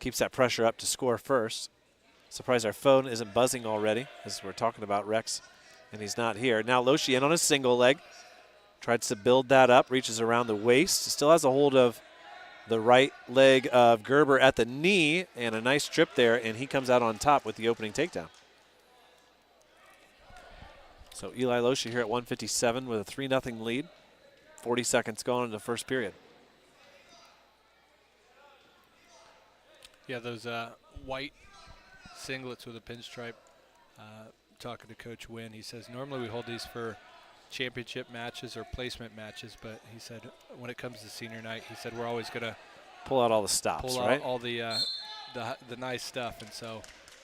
keeps that pressure up to score first. Surprised our phone isn't buzzing already as we're talking about Rex, and he's not here. Now Loshi in on his single leg. Tries to build that up, reaches around the waist. Still has a hold of the right leg of Gerber at the knee, and a nice trip there, and he comes out on top with the opening takedown. So Eli Loshi here at 157 with a 3-0 lead. 40 seconds gone in the first period. Yeah, those white singlets with a pinstripe. Talking to Coach Wynn, he says normally we hold these for championship matches or placement matches, but he said when it comes to senior night, he said we're always going to pull out all the stops, pull right? out all the nice stuff, and so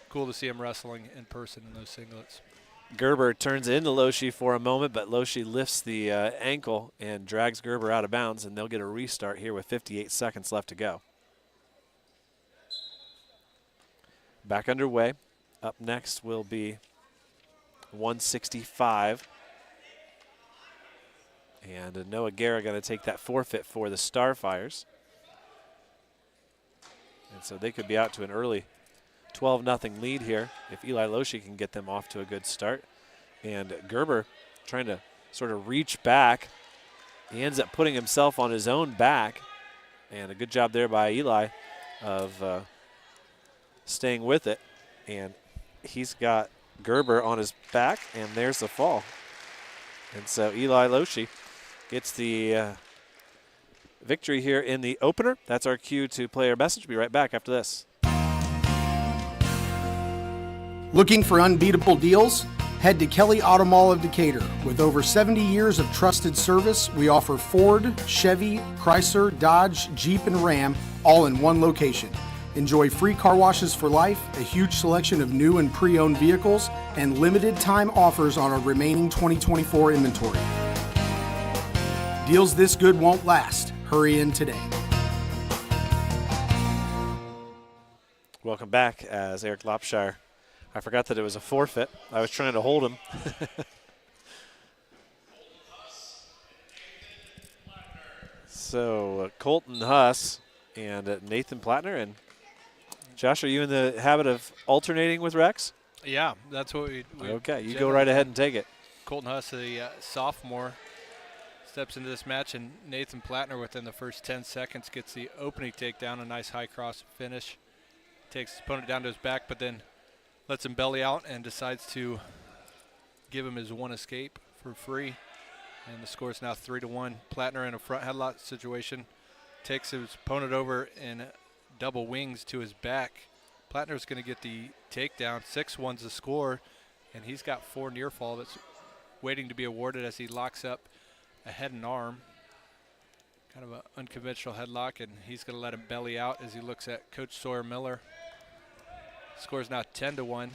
cool to see him wrestling in person in those singlets. Gerber turns into Loshi for a moment, but Loshi lifts the ankle and drags Gerber out of bounds, and they'll get a restart here with 58 seconds left to go. Back underway. Up next will be 165. And Noah Guerra going to take that forfeit for the Starfires. And so they could be out to an early 12-0 lead here if Eli Loshi can get them off to a good start. And Gerber trying to sort of reach back. He ends up putting himself on his own back. And a good job there by Eli of staying with it. And he's got Gerber on his back, and there's the fall. And so Eli Loshi gets the victory here in the opener. That's our cue to play our message. Be right back after this. Looking for unbeatable deals? Head to Kelly Auto Mall of Decatur. With over 70 years of trusted service, we offer Ford, Chevy, Chrysler, Dodge, Jeep, and Ram all in one location. Enjoy free car washes for life, a huge selection of new and pre-owned vehicles, and limited time offers on our remaining 2024 inventory. Deals this good won't last. Hurry in today. Welcome back as Eric Lopshire. I forgot that it was a forfeit. I was trying to hold him. So Colton Huss and Nathan Plattner. And Josh, are you in the habit of alternating with Rex? Yeah, that's what we okay, you go right ahead and take it. Colton Huss, a sophomore, steps into this match, and Nathan Plattner within the first 10 seconds gets the opening takedown, a nice high cross finish. Takes his opponent down to his back, but then lets him belly out and decides to give him his one escape for free. And the score is now 3-1. Plattner in a front headlock situation takes his opponent over in double wings to his back. Plattner's going to get the takedown. 6-1's the score, and he's got 4 near fall that's waiting to be awarded as he locks up a head and arm. Kind of an unconventional headlock, and he's going to let him belly out as he looks at Coach Sawyer Miller. Score's now 10-1,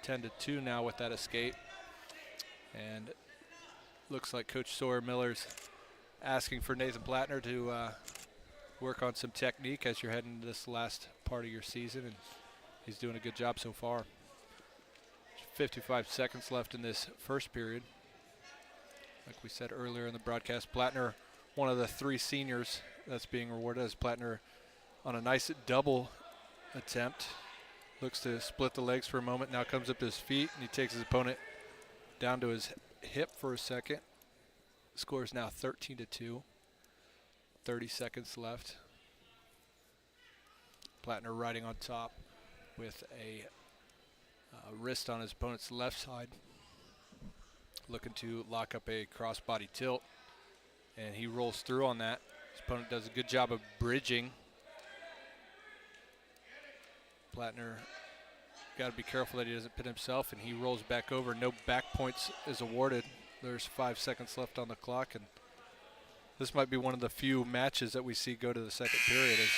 10-2 now with that escape. And looks like Coach Sawyer Miller's asking for Nathan Plattner to work on some technique as you're heading into this last part of your season, and he's doing a good job so far. 55 seconds left in this first period. Like we said earlier in the broadcast, Plattner, one of the 3 seniors that's being rewarded, as Plattner on a nice double attempt. Looks to split the legs for a moment, now comes up to his feet, and he takes his opponent down to his hip for a second. Score is now 13-2. 30 seconds left. Plattner riding on top with a wrist on his opponent's left side. Looking to lock up a crossbody tilt, and he rolls through on that. His opponent does a good job of bridging. Plattner got to be careful that he doesn't pin himself, and he rolls back over. No back points is awarded. There's 5 seconds left on the clock, and this might be one of the few matches that we see go to the second period, as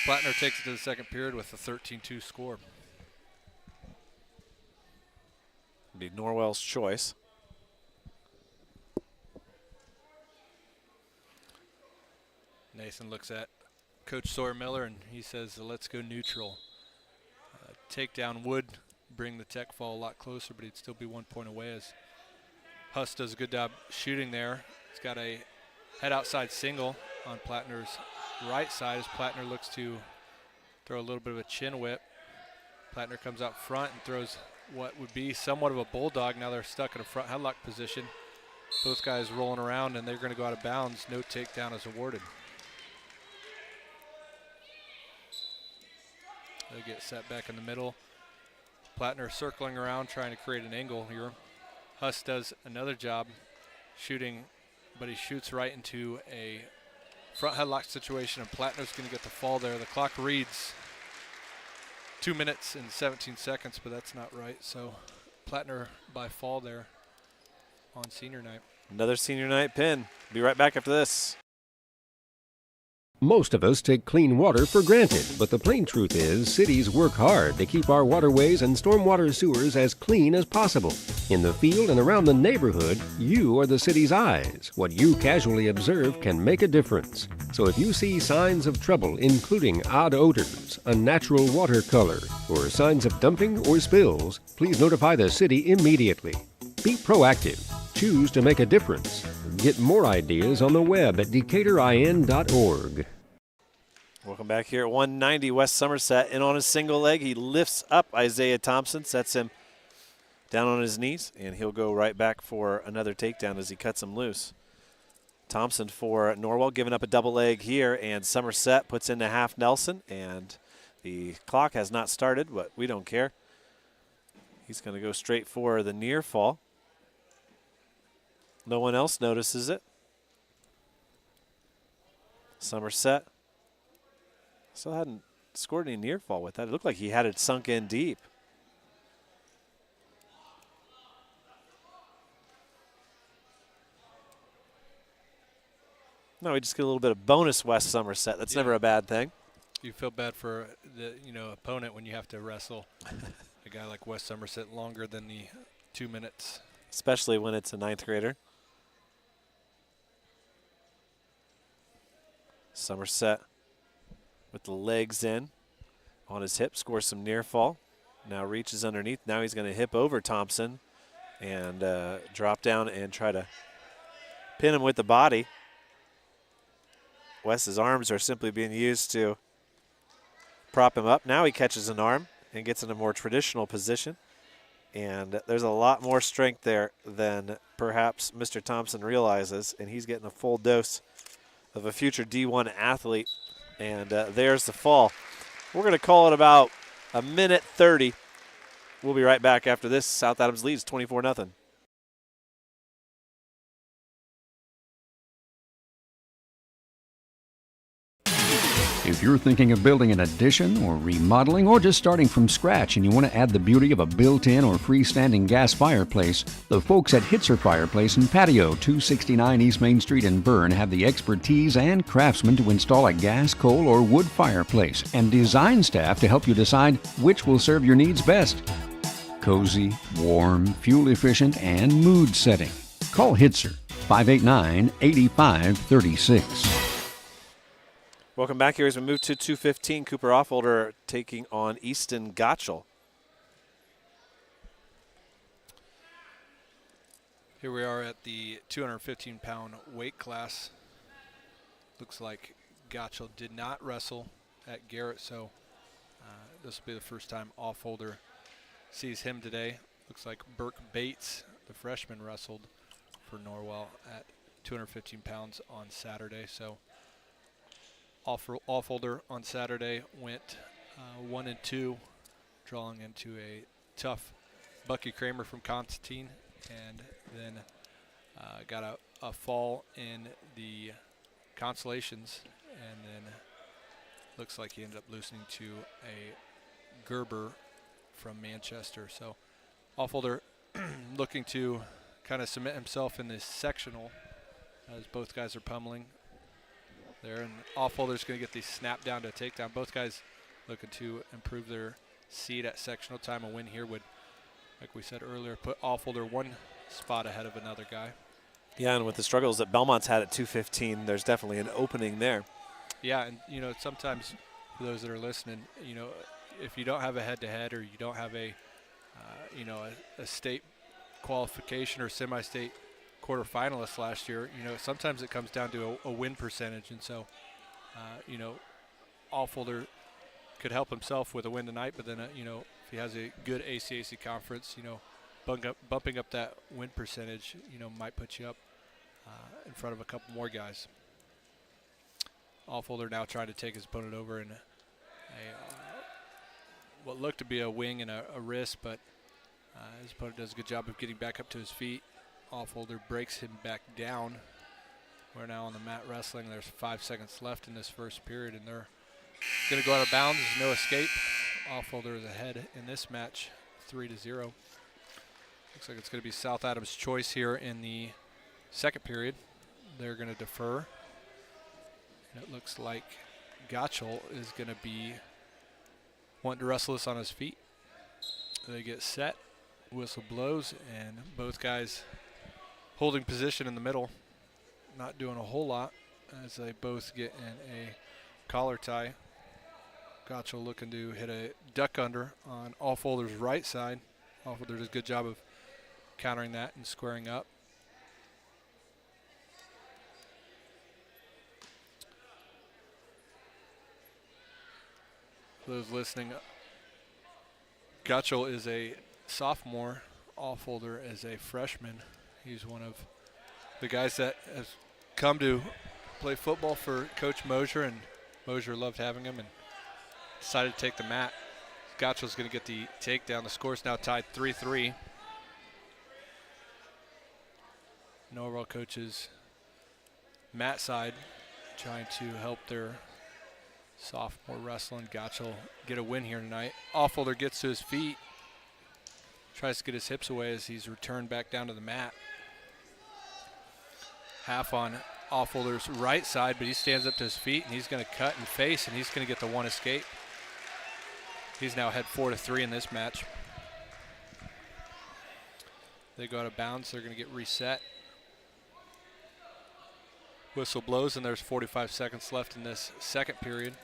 Plattner takes it to the second period with a 13-2 score. Be Norwell's choice. Nathan looks at Coach Sawyer Miller, and he says, let's go neutral. Takedown would bring the tech fall a lot closer, but he'd still be 1 point away, as Huss does a good job shooting there. He's got a head outside single on Plattner's right side, as Plattner looks to throw a little bit of a chin whip. Plattner comes out front and throws what would be somewhat of a bulldog. Now they're stuck in a front headlock position. Both guys rolling around, and they're going to go out of bounds. No takedown is awarded. They get set back in the middle. Plattner circling around, trying to create an angle here. Huss does another job shooting, but he shoots right into a front headlock situation, and Plattner's going to get the fall there. The clock reads 2 minutes and 17 seconds, but that's not right. So Plattner by fall there on senior night. Another senior night pin. Be right back after this. Most of us take clean water for granted, but the plain truth is cities work hard to keep our waterways and stormwater sewers as clean as possible. In the field and around the neighborhood, you are the city's eyes. What you casually observe can make a difference. So if you see signs of trouble, including odd odors, unnatural water color, or signs of dumping or spills, please notify the city immediately. Be proactive. Choose to make a difference. Get more ideas on the web at DecaturIN.org. Welcome back here at 190 West Somerset. And on a single leg, he lifts up Isaiah Thompson, sets him down on his knees, and he'll go right back for another takedown as he cuts him loose. Thompson for Norwell giving up a double leg here, and Somerset puts into half Nelson, and the clock has not started, but we don't care. He's going to go straight for the near fall. No one else notices it. Somerset still hadn't scored any near fall with that. It looked like he had it sunk in deep. No, we just get a little bit of bonus West Somerset. That's never a bad thing. You feel bad for the opponent when you have to wrestle a guy like West Somerset longer than the 2 minutes. Especially when it's a ninth grader. Somerset with the legs in on his hip, scores some near fall. Now reaches underneath. Now he's going to hip over Thompson and drop down and try to pin him with the body. Wes's arms are simply being used to prop him up. Now he catches an arm and gets in a more traditional position. And there's a lot more strength there than perhaps Mr. Thompson realizes, and he's getting a full dose of a future D1 athlete. And there's the fall. We're going to call it about a minute 30. We'll be right back after this. South Adams leads 24-0. If you're thinking of building an addition or remodeling or just starting from scratch and you want to add the beauty of a built-in or freestanding gas fireplace, the folks at Hitzer Fireplace and Patio, 269 East Main Street in Bern have the expertise and craftsmen to install a gas, coal, or wood fireplace and design staff to help you decide which will serve your needs best. Cozy, warm, fuel-efficient, and mood-setting. Call Hitzer, 589-8536. Welcome back here as we move to 2:15. Cooper Offolder taking on Easton Gottschall. Here we are at the 215-pound weight class. Looks like Gottschall did not wrestle at Garrett, so this will be the first time Offolder sees him today. Looks like Burke Bates, the freshman, wrestled for Norwell at 215 pounds on Saturday. So Offolder on Saturday went 1-2, drawing into a tough Bucky Kramer from Constantine, and then got a fall in the consolations, and then looks like he ended up losing to a Gerber from Manchester. So Offolder looking to kind of cement himself in this sectional as both guys are pummeling there, and Offolder's going to get the snap down to a takedown. Both guys looking to improve their seed at sectional time. A win here would, like we said earlier, put Offolder one spot ahead of another guy. Yeah, and with the struggles that Belmont's had at 215, there's definitely an opening there. Yeah, and sometimes for those that are listening, if you don't have a head-to-head or you don't have a state qualification or semi-state quarterfinalist last year, sometimes it comes down to a win percentage, and so Offolder could help himself with a win tonight, but then if he has a good ACAC conference, bumping up that win percentage, might put you up in front of a couple more guys. Offolder now trying to take his opponent over in what looked to be a wing and a wrist, but his opponent does a good job of getting back up to his feet. Offolder breaks him back down. We're now on the mat wrestling. There's 5 seconds left in this first period, and they're going to go out of bounds. There's no escape. Offolder is ahead in this match, 3-0. Looks like it's going to be South Adams' choice here in the second period. They're going to defer. And it looks like Gottschall is going to be wanting to wrestle this on his feet. They get set. Whistle blows, and both guys holding position in the middle, not doing a whole lot as they both get in a collar tie. Gottschall looking to hit a duck under on Offolder's right side. Offolder does a good job of countering that and squaring up. For those listening, Gottschall is a sophomore. Offolder is a freshman. He's one of the guys that has come to play football for Coach Mosier, and Mosier loved having him and decided to take the mat. Gottschall's going to get the takedown. The score's now tied 3-3. Norwell coaches mat side trying to help their sophomore wrestling Gottschall get a win here tonight. Offolder gets to his feet, tries to get his hips away as he's returned back down to the mat. Half on Offolder's right side, but he stands up to his feet, and he's going to cut and face, and he's going to get the one escape. He's now ahead 4-3 in this match. They go out of bounds. They're going to get reset. Whistle blows, and there's 45 seconds left in this second period.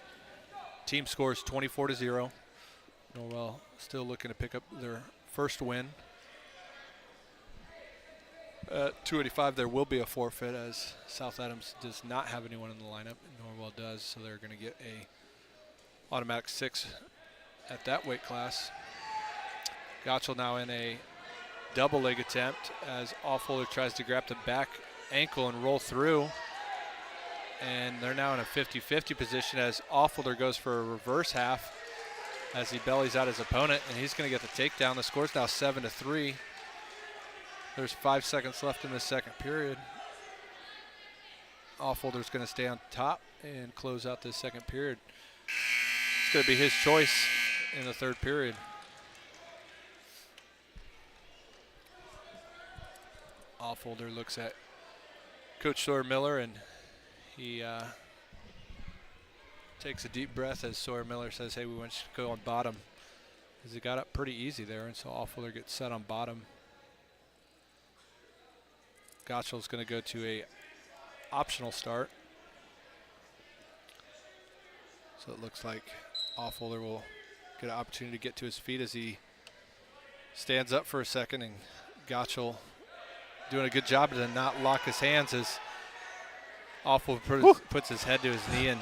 Team scores 24-0. Norwell still looking to pick up their first win. At 285, there will be a forfeit as South Adams does not have anyone in the lineup. Norwell does, so they're going to get a automatic 6 at that weight class. Gottschall now in a double leg attempt as Offolder tries to grab the back ankle and roll through. And they're now in a 50-50 position as Offolder goes for a reverse half as he bellies out his opponent, and he's going to get the takedown. The score's now 7-3. There's 5 seconds left in the second period. Offholder's going to stay on top and close out this second period. It's going to be his choice in the third period. Offholder looks at Coach Sawyer Miller, and he takes a deep breath as Sawyer Miller says, hey, we want you to go on bottom. Because he got up pretty easy there, and so Offholder gets set on bottom. Gottschall's going to go to a optional start. So it looks like Offholder will get an opportunity to get to his feet as he stands up for a second, and Gottschall doing a good job to not lock his hands as Offholder puts his head to his knee, and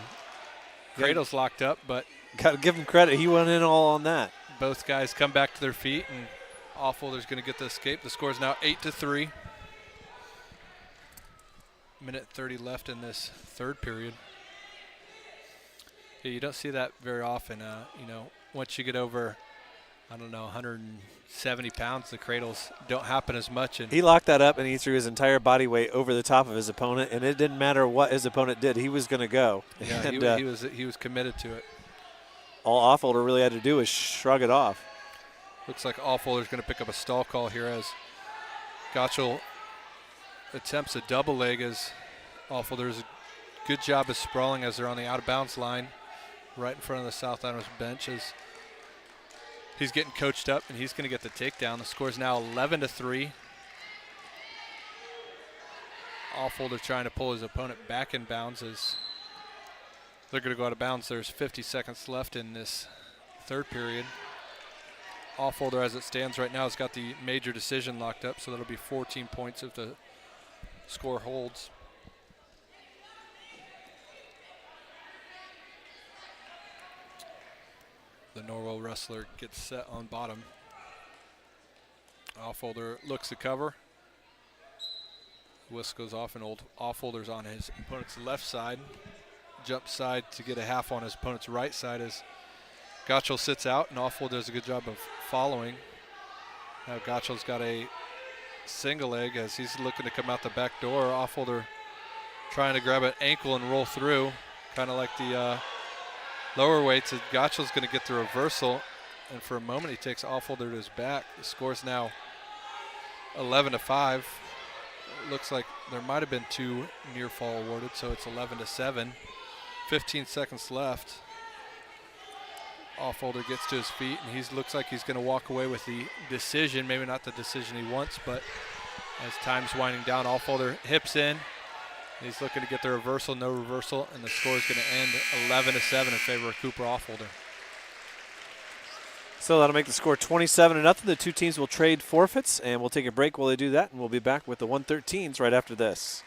Cradle's locked up, but got to give him credit. He went in all on that. Both guys come back to their feet, and Offholder's going to get the escape. The score is now 8-3. Minute 30 left in this third period. Yeah, you don't see that very often. You know, once you get over, I don't know, 170 pounds, the cradles don't happen as much. And he locked that up, and he threw his entire body weight over the top of his opponent, and it didn't matter what his opponent did. He was going to go. Yeah, and, he was committed to it. All Offholder really had to do was shrug it off. Looks like Offholder's going to pick up a stall call here as Gottschall attempts a double leg as Offholder does a good job of sprawling as they're on the out-of-bounds line right in front of the South Adams bench as he's getting coached up, and he's going to get the takedown. The score is now 11-3. Offholder trying to pull his opponent back in bounds as they're going to go out of bounds. There's 50 seconds left in this third period. Offholder, as it stands right now, has got the major decision locked up, so that'll be 14 points if the score holds. The Norwell wrestler gets set on bottom. Offholder looks to cover. Whisk goes off, and Offholder's on his opponent's left side. Jump side to get a half on his opponent's right side as Gottschall sits out, and Offholder does a good job of following. Now Gottschall's got a single leg as he's looking to come out the back door. Offholder trying to grab an ankle and roll through, kind of like the lower weights. Gottschall's going to get the reversal, and for a moment he takes Offholder to his back. The score's now 11-5. It looks like there might have been 2 near fall awarded, so it's 11-7. 15 seconds left. Offholder gets to his feet, and he looks like he's going to walk away with the decision. Maybe not the decision he wants, but as time's winding down, Offholder hips in. He's looking to get the reversal, no reversal, and the score is going to end 11-7 in favor of Cooper Offholder. So that'll make the score 27-0. The two teams will trade forfeits, and we'll take a break while they do that, and we'll be back with the 113s right after this.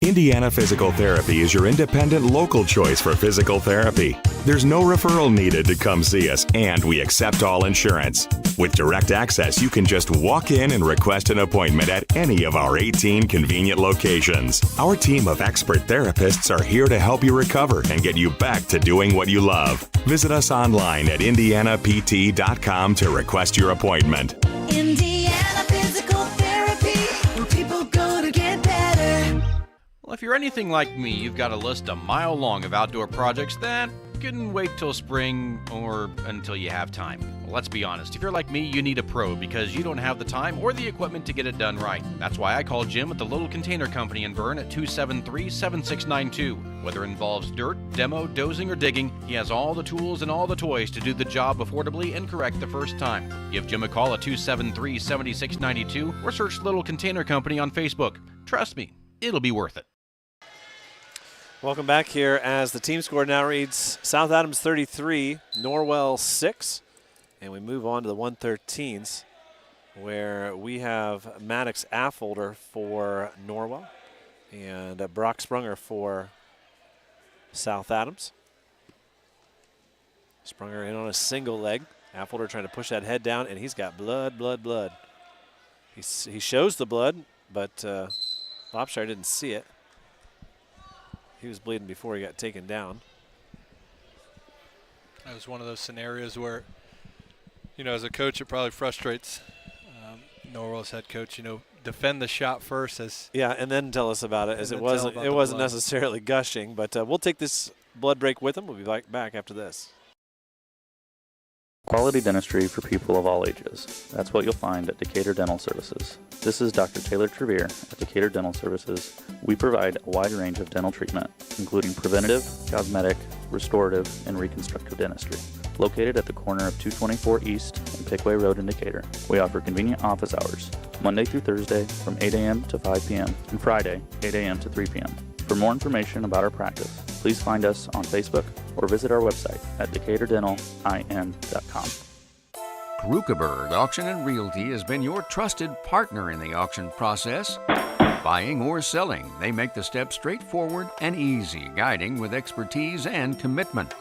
Indiana Physical Therapy is your independent local choice for physical therapy. There's no referral needed to come see us, and we accept all insurance. With direct access, you can just walk in and request an appointment at any of our 18 convenient locations. Our team of expert therapists are here to help you recover and get you back to doing what you love. Visit us online at indianapt.com to request your appointment. Indiana Physical Therapy, where people go to get better. Well, if you're anything like me, you've got a list a mile long of outdoor projects that can wait till spring or until you have time. Well, let's be honest, if you're like me, you need a pro because you don't have the time or the equipment to get it done right. That's why I call Jim at the Little Container Company in Bern at 273-7692. Whether it involves dirt, demo, dozing, or digging, he has all the tools and all the toys to do the job affordably and correct the first time. Give Jim a call at 273-7692 or search Little Container Company on Facebook. Trust me, it'll be worth it. Welcome back here as the team score now reads South Adams 33, Norwell 6. And we move on to the 113s where we have Maddox Affolder for Norwell and Brock Sprunger for South Adams. Sprunger in on a single leg. Affolder trying to push that head down, and he's got blood. He shows the blood, but Lobshire didn't see it. He was bleeding before he got taken down. That was one of those scenarios where, you know, as a coach, it probably frustrates Norwell's head coach, you know, defend the shot first. Yeah, and then tell us about it, as it wasn't necessarily gushing. But we'll take this blood break with him. We'll be back after this. Quality dentistry for people of all ages. That's what you'll find at Decatur Dental Services. This is Dr. Taylor Trevere at Decatur Dental Services. We provide a wide range of dental treatment, including preventative, cosmetic, restorative, and reconstructive dentistry. Located at the corner of 224 East and Pickway Road in Decatur, we offer convenient office hours, Monday through Thursday from 8 a.m. to 5 p.m. and Friday, 8 a.m. to 3 p.m. For more information about our practice, please find us on Facebook or visit our website at DecaturDentalIN.com. Krukeberg Auction and Realty has been your trusted partner in the auction process. Buying or selling, they make the steps straightforward and easy, guiding with expertise and commitment.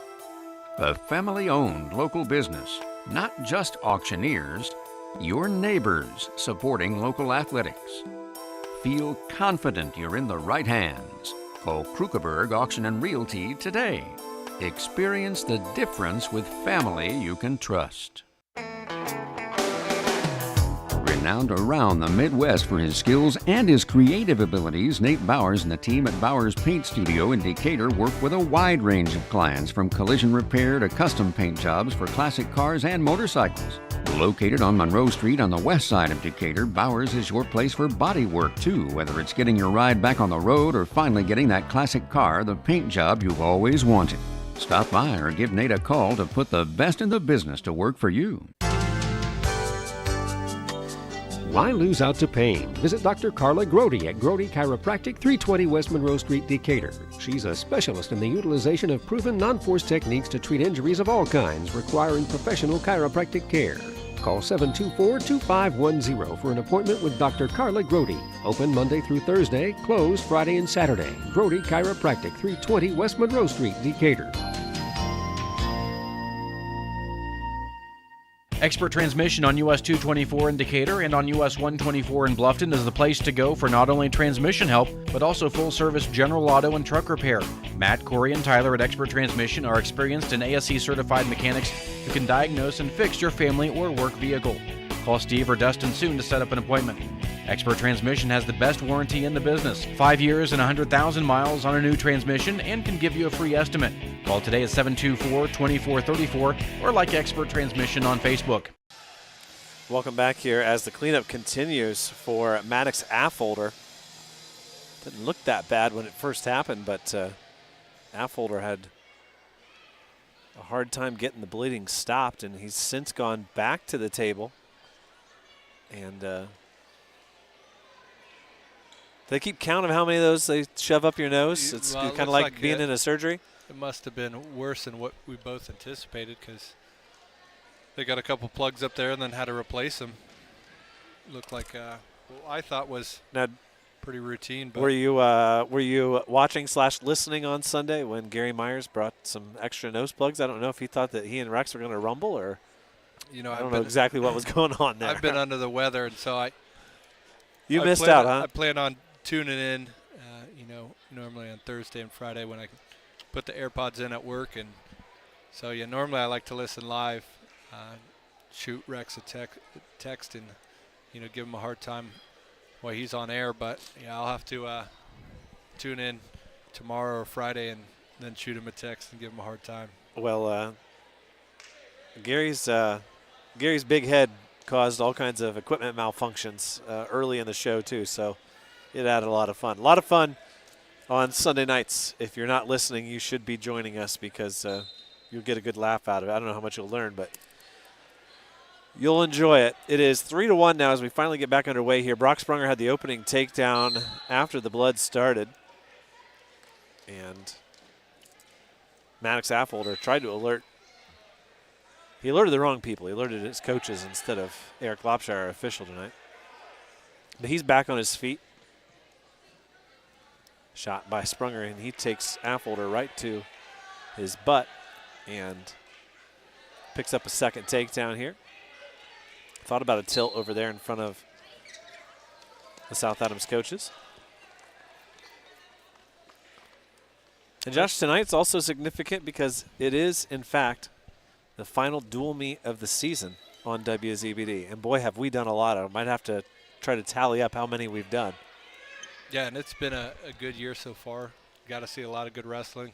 A family-owned local business, not just auctioneers, your neighbors supporting local athletics. Feel confident you're in the right hands. Call Krukeberg Auction and Realty today. Experience the difference with family you can trust. Renowned around the Midwest for his skills and his creative abilities, Nate Bowers and the team at Bowers Paint Studio in Decatur work with a wide range of clients, from collision repair to custom paint jobs for classic cars and motorcycles. Located on Monroe Street on the west side of Decatur, Bowers is your place for body work too, whether it's getting your ride back on the road or finally getting that classic car, the paint job you've always wanted. Stop by or give Nate a call to put the best in the business to work for you. Why lose out to pain? Visit Dr. Carla Grody at Grody Chiropractic, 320 West Monroe Street, Decatur. She's a specialist in the utilization of proven non-force techniques to treat injuries of all kinds requiring professional chiropractic care. Call 724-2510 for an appointment with Dr. Carla Grody. Open Monday through Thursday, closed Friday and Saturday. Grody Chiropractic, 320 West Monroe Street, Decatur. Expert Transmission on US 224 in Decatur and on US 124 in Bluffton is the place to go for not only transmission help, but also full-service general auto and truck repair. Matt, Corey, and Tyler at Expert Transmission are experienced and ASE-certified mechanics who can diagnose and fix your family or work vehicle. Call Steve or Dustin soon to set up an appointment. Expert Transmission has the best warranty in the business, 5 years and 100,000 miles on a new transmission, and can give you a free estimate. Call today at 724-2434 or like Expert Transmission on Facebook. Welcome back here as the cleanup continues for Maddox Affolter. Didn't look that bad when it first happened, but Affolter had a hard time getting the bleeding stopped, and he's since gone back to the table. And they keep count of how many of those they shove up your nose. It's kind of like being in a surgery. It must have been worse than what we both anticipated, because they got a couple plugs up there and then had to replace them. Looked like what I thought was pretty routine. But were you watching / listening on Sunday when Gary Myers brought some extra nose plugs? I don't know if he thought that he and Rex were going to rumble, or I don't know exactly what was going on there. I've been under the weather, and so I missed out, huh? I plan on tuning in, normally on Thursday and Friday when I put the AirPods in at work. And so, normally I like to listen live, shoot Rex a text and, give him a hard time while he's on air. But, I'll have to tune in tomorrow or Friday and then shoot him a text and give him a hard time. Well, Gary's big head caused all kinds of equipment malfunctions early in the show, too, so it added a lot of fun. A lot of fun on Sunday nights. If you're not listening, you should be joining us, because you'll get a good laugh out of it. I don't know how much you'll learn, but you'll enjoy it. It is 3-1 now as we finally get back underway here. Brock Sprunger had the opening takedown after the blood started, and Maddox Affolter tried to alert. He alerted the wrong people. He alerted his coaches instead of Eric Lopshire, our official tonight. But he's back on his feet. Shot by Sprunger, and he takes Affolter right to his butt and picks up a second takedown here. Thought about a tilt over there in front of the South Adams coaches. And Josh, tonight's also significant because it is, in fact, the final dual meet of the season on WZBD. And boy, have we done a lot of them. Might have to try to tally up how many we've done. Yeah, and it's been a good year so far. Got to see a lot of good wrestling.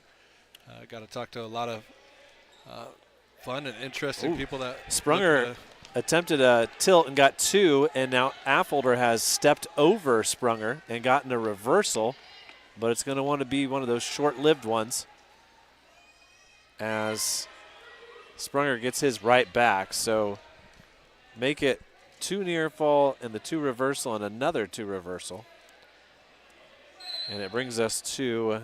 Got to talk to a lot of fun and interesting people. That Sprunger attempted a tilt and got 2, and now Affolter has stepped over Sprunger and gotten a reversal, but it's going to want to be one of those short-lived ones as Sprunger gets his right back. So make it 2 near fall and the 2 reversal and another 2 reversal. And it brings us to,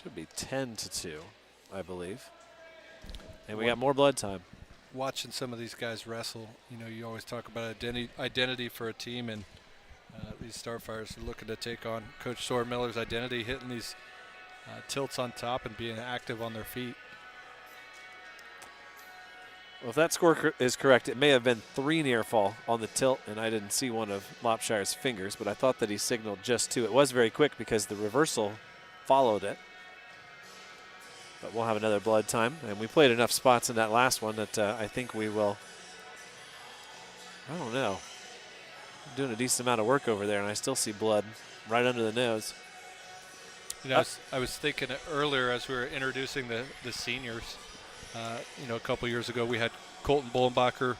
should be 10-2, I believe. And we got more blood time. Watching some of these guys wrestle, you know, you always talk about identity for a team, and these Starfires are looking to take on Coach Sora Miller's identity, hitting these tilts on top and being active on their feet. Well, if that score is correct, it may have been 3 near fall on the tilt, and I didn't see one of Lopshire's fingers, but I thought that he signaled just 2. It was very quick because the reversal followed it. But we'll have another blood time, and we played enough spots in that last one that I think we will. I don't know. I'm doing a decent amount of work over there, and I still see blood right under the nose. You know, I was thinking earlier as we were introducing the seniors. You know, a couple years ago we had Colton Bullenbacher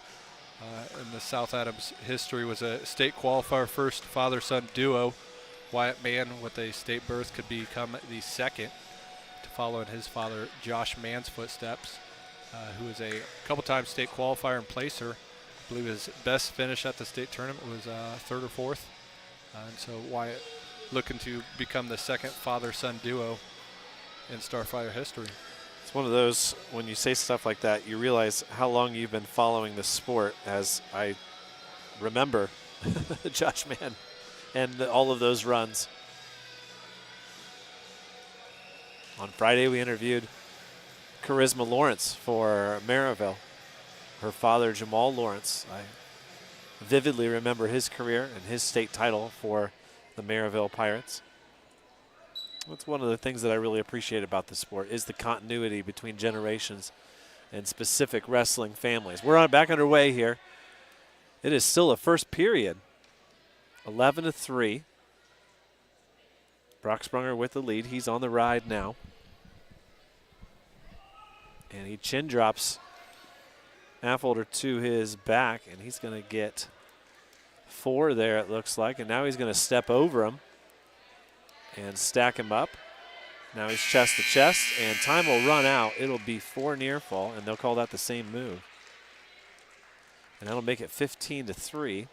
in the South Adams history, was a state qualifier, first father-son duo. Wyatt Mann with a state birth could become the second to follow in his father Josh Mann's footsteps, who was a couple times state qualifier and placer. I believe his best finish at the state tournament was 3rd or 4th. And so Wyatt looking to become the second father-son duo in Starfire history. It's one of those, when you say stuff like that, you realize how long you've been following the sport, as I remember Josh Mann and all of those runs. On Friday, we interviewed Charisma Lawrence for Maryville. Her father, Jamal Lawrence. I vividly remember his career and his state title for the Maryville Pirates. That's one of the things that I really appreciate about the sport, is the continuity between generations and specific wrestling families. We're back underway here. It is still a first period. 11-3. Brock Sprunger with the lead. He's on the ride now. And he chin drops Affolter to his back, and he's going to get 4 there, it looks like. And now he's going to step over him and stack him up. Now he's chest to chest, and time will run out. It'll be 4 near fall, and they'll call that the same move. And that'll make it 15-3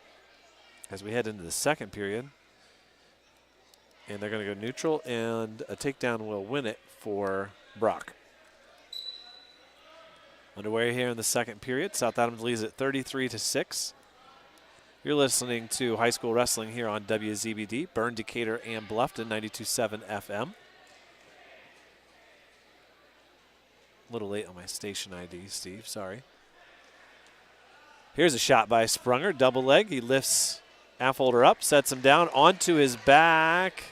as we head into the second period. And they're going to go neutral, and a takedown will win it for Brock. Underway here in the second period. South Adams leads at 33-6. You're listening to high school wrestling here on WZBD, Bern, Decatur, and Bluffton, 92.7 FM. A little late on my station ID, Steve, sorry. Here's a shot by Sprunger, double leg. He lifts Affolter up, sets him down onto his back,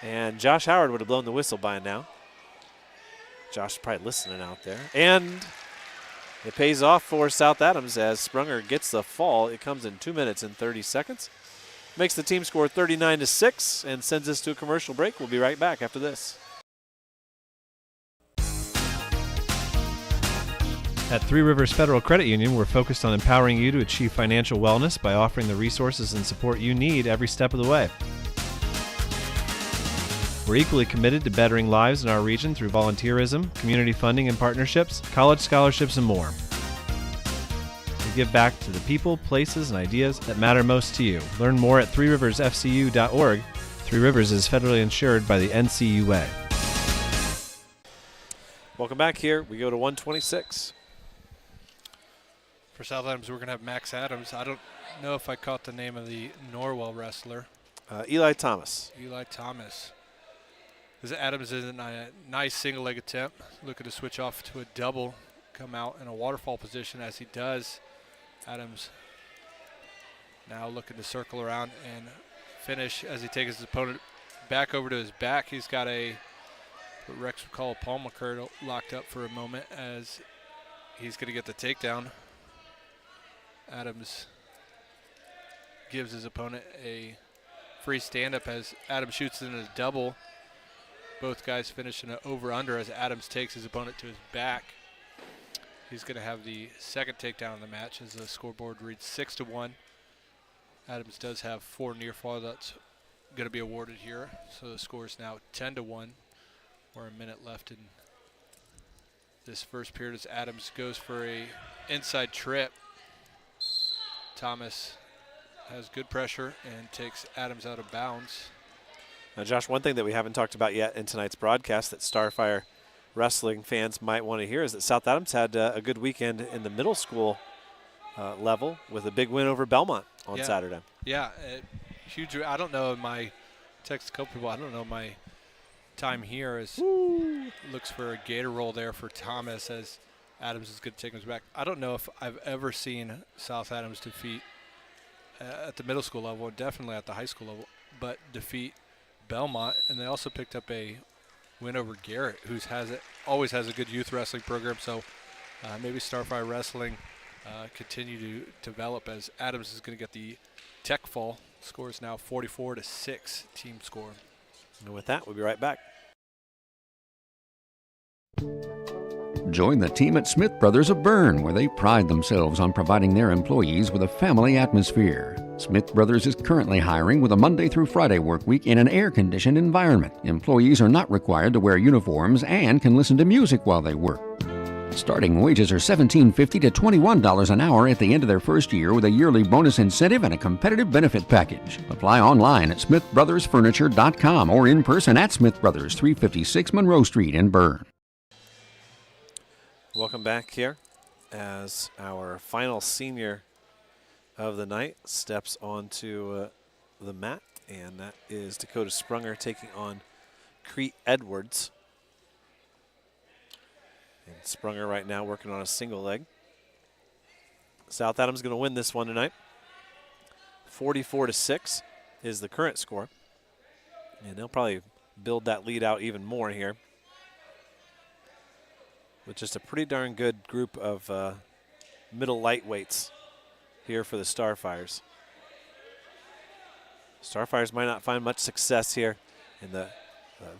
and Josh Howard would have blown the whistle by now. Josh is probably listening out there. And it pays off for South Adams as Sprunger gets the fall. It comes in 2 minutes and 30 seconds. Makes the team score 39-6 and sends us to a commercial break. We'll be right back after this. At Three Rivers Federal Credit Union, we're focused on empowering you to achieve financial wellness by offering the resources and support you need every step of the way. We're equally committed to bettering lives in our region through volunteerism, community funding and partnerships, college scholarships, and more. We give back to the people, places, and ideas that matter most to you. Learn more at threeriversfcu.org. Three Rivers is federally insured by the NCUA. Welcome back here. We go to 126. For South Adams, we're going to have Max Adams. I don't know if I caught the name of the Norwell wrestler. Eli Thomas. Eli Thomas. As Adams is in a nice single leg attempt, looking to switch off to a double, come out in a waterfall position as he does. Adams now looking to circle around and finish as he takes his opponent back over to his back. He's got what Rex would call a palm curl locked up for a moment as he's going to get the takedown. Adams gives his opponent a free stand-up as Adams shoots in a double. Both guys finish in an over-under as Adams takes his opponent to his back. He's going to have the second takedown in the match as the scoreboard reads 6-1. Adams does have 4 near fall that's going to be awarded here. So the score is now 10-1. We're a minute left in this first period as Adams goes for a inside trip. Thomas has good pressure and takes Adams out of bounds. Now, Josh, one thing that we haven't talked about yet in tonight's broadcast that Starfire wrestling fans might want to hear is that South Adams had a good weekend in the middle school level with a big win over Belmont on Saturday. Yeah, huge. I don't know my text a couple people. I don't know my time here is looks for a gator roll there for Thomas as Adams is going to take him back. I don't know if I've ever seen South Adams defeat at the middle school level, definitely at the high school level, but defeat Belmont, and they also picked up a win over Garrett, who always has a good youth wrestling program. So maybe Starfire Wrestling continue to develop as Adams is going to get the tech fall. Score is now 44-6 team score. And with that, we'll be right back. Join the team at Smith Brothers of Bern, where they pride themselves on providing their employees with a family atmosphere. Smith Brothers is currently hiring with a Monday through Friday work week in an air-conditioned environment. Employees are not required to wear uniforms and can listen to music while they work. Starting wages are $17.50 to $21 an hour at the end of their first year with a yearly bonus incentive and a competitive benefit package. Apply online at smithbrothersfurniture.com or in person at Smith Brothers, 356 Monroe Street in Bern. Welcome back here as our final senior of the night steps onto the mat, and that is Dakota Sprunger taking on Crete Edwards. And Sprunger right now working on a single leg. South Adams going to win this one tonight. 44-6 is the current score, and they'll probably build that lead out even more here with just a pretty darn good group of middle lightweights here for the Starfires. Starfires might not find much success here in the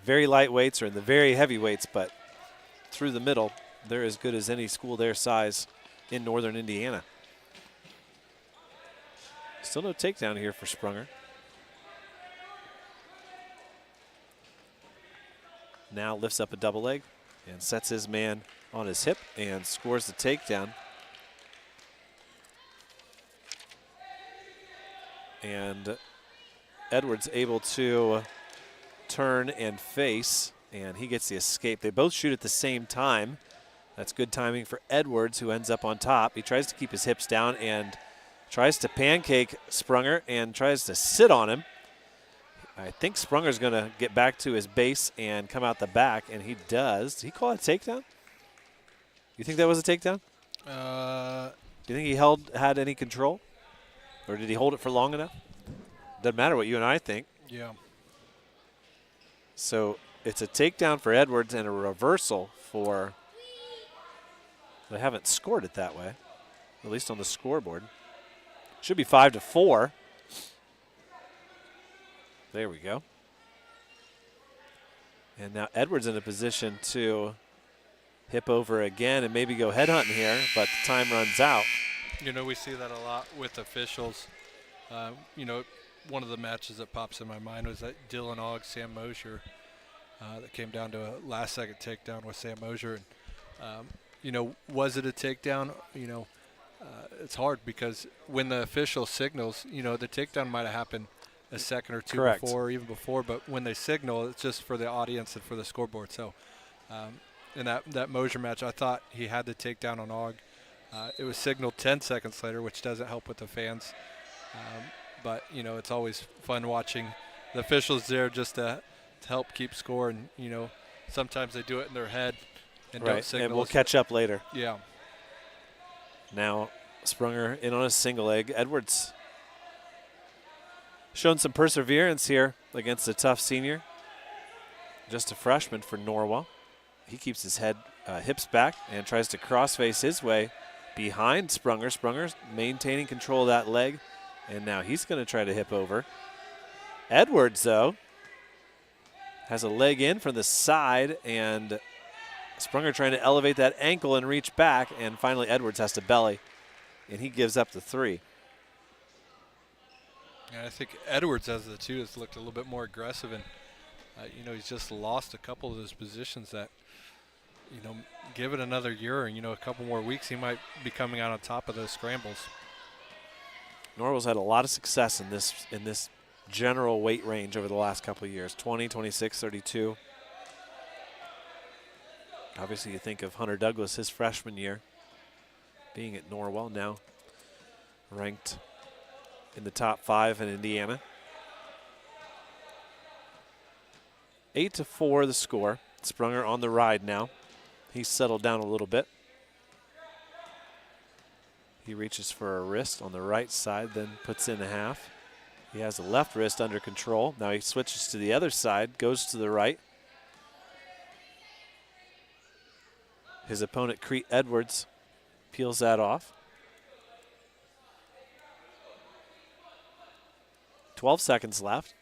very lightweights or in the very heavyweights, but through the middle, they're as good as any school their size in northern Indiana. Still no takedown here for Sprunger. Now lifts up a double leg and sets his man on his hip and scores the takedown. And Edwards able to turn and face, and he gets the escape. They both shoot at the same time. That's good timing for Edwards, who ends up on top. He tries to keep his hips down and tries to pancake Sprunger and tries to sit on him. I think Sprunger's going to get back to his base and come out the back, and he does. Did he call it a takedown? You think that was a takedown? Do you think he had any control? Or did he hold it for long enough? Doesn't matter what you and I think. Yeah. So it's a takedown for Edwards and a reversal for, they haven't scored it that way, at least on the scoreboard. Should be 5-4. There we go. And now Edwards in a position to hip over again and maybe go headhunting here, but the time runs out. You know, we see that a lot with officials. You know, one of the matches that pops in my mind was that Dylan Ogg, Sam Mosier, that came down to a last-second takedown with Sam Mosier. And, you know, was it a takedown? You know, it's hard because when the official signals, you know, the takedown might have happened a second or two before or even before, but when they signal, it's just for the audience and for the scoreboard. So in that Mosier match, I thought he had the takedown on Ogg. It was signaled 10 seconds later, which doesn't help with the fans. But, you know, it's always fun watching the officials there just to help keep score. And, you know, sometimes they do it in their head and don't signal. And we'll catch up later. Yeah. Now Sprunger in on a single leg. Edwards shown some perseverance here against a tough senior. Just a freshman for Norwell. He keeps his head hips back and tries to cross face his way behind Sprunger. Sprunger's maintaining control of that leg And now he's going to try to hip over. Edwards, though, has a leg in from the side, and Sprunger trying to elevate that ankle and reach back, and finally Edwards has to belly, and he gives up the 3. Yeah, I think Edwards, as the 2, has looked a little bit more aggressive, and he's just lost a couple of those positions that, give it another year and, a couple more weeks, he might be coming out on top of those scrambles. Norwell's had a lot of success in this general weight range over the last couple of years, 20, 26, 32. Obviously, you think of Hunter Douglas, his freshman year, being at Norwell, now ranked in the top 5 in Indiana. 8-4 the score. Sprunger on the ride now. He's settled down a little bit. He reaches for a wrist on the right side, then puts in a half. He has the left wrist under control. Now he switches to the other side, goes to the right. His opponent, Crete Edwards, peels that off. 12 seconds left.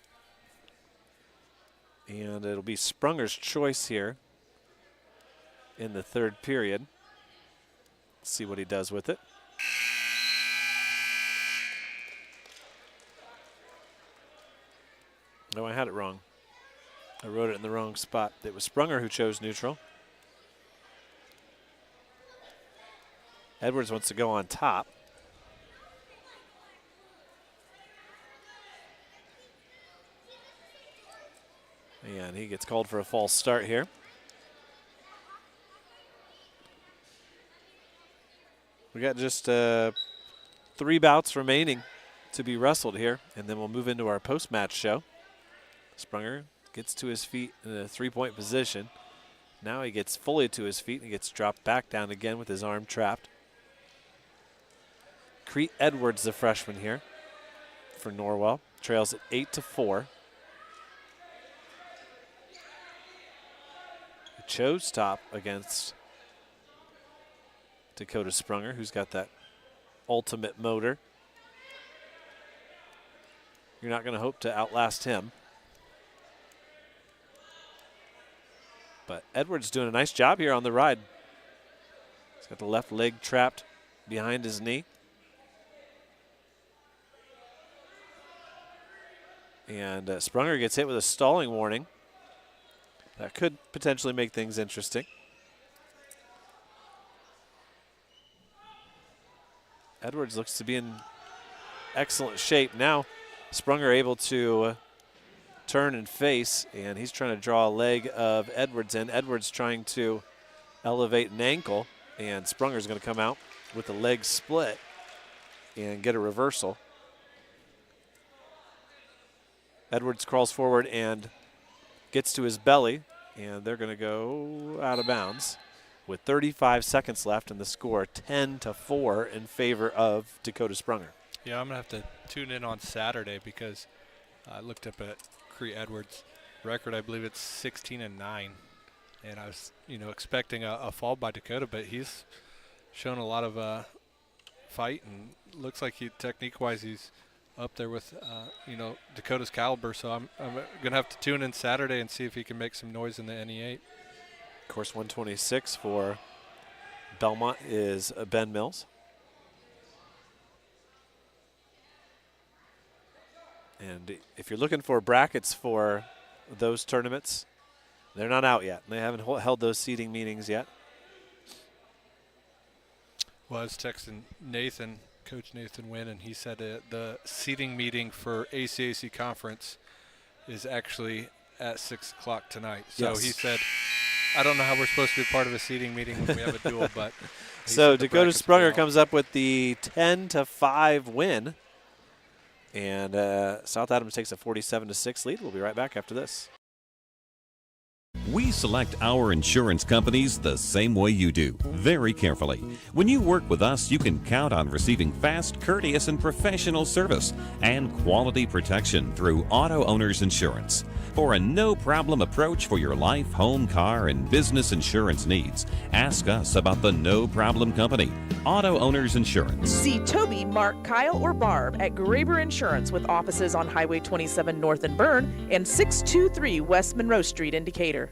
And it'll be Sprunger's choice here in the 3rd period. Let's see what he does with it. No, I had it wrong. I wrote it in the wrong spot. It was Sprunger who chose neutral. Edwards wants to go on top. And he gets called for a false start here. We got just 3 bouts remaining to be wrestled here, and then we'll move into our post-match show. Sprunger gets to his feet in a 3-point position. Now he gets fully to his feet and he gets dropped back down again with his arm trapped. Crete Edwards, the freshman here for Norwell, trails at 8-4. He chose top against Dakota Sprunger, who's got that ultimate motor. You're not going to hope to outlast him. But Edwards doing a nice job here on the ride. He's got the left leg trapped behind his knee. And Sprunger gets hit with a stalling warning. That could potentially make things interesting. Edwards looks to be in excellent shape. Now Sprunger able to turn and face, and he's trying to draw a leg of Edwards in. Edwards trying to elevate an ankle, and Sprunger's going to come out with the leg split and get a reversal. Edwards crawls forward and gets to his belly, and they're going to go out of bounds with 35 seconds left and the score 10-4 in favor of Dakota Sprunger. Yeah, I'm going to have to tune in on Saturday because I looked up at Crete Edwards' record. I believe it's 16-9, and I was, expecting a fall by Dakota, but he's shown a lot of fight, and looks like technique-wise he's up there with Dakota's caliber. So I'm gonna have to tune in Saturday and see if he can make some noise in the NE8. Course 126 for Belmont is Ben Mills. And if you're looking for brackets for those tournaments, they're not out yet. They haven't held those seeding meetings yet. Well, I was texting Nathan, Coach Nathan Wynn, and he said the seeding meeting for ACAC conference is actually at 6 o'clock tonight. So yes. He said, I don't know how we're supposed to be part of a seeding meeting when we have a duel, but. So Dakota Sprunger comes up with the 10-5 win. And South Adams takes a 47-6 lead. We'll be right back after this. We select our insurance companies the same way you do, very carefully. When you work with us, you can count on receiving fast, courteous, and professional service and quality protection through Auto Owners Insurance. For a no-problem approach for your life, home, car, and business insurance needs, ask us about the No Problem Company. Auto Owners Insurance. See Toby, Mark, Kyle, or Barb at Graber Insurance with offices on Highway 27 North in Bern and 623 West Monroe Street in Decatur.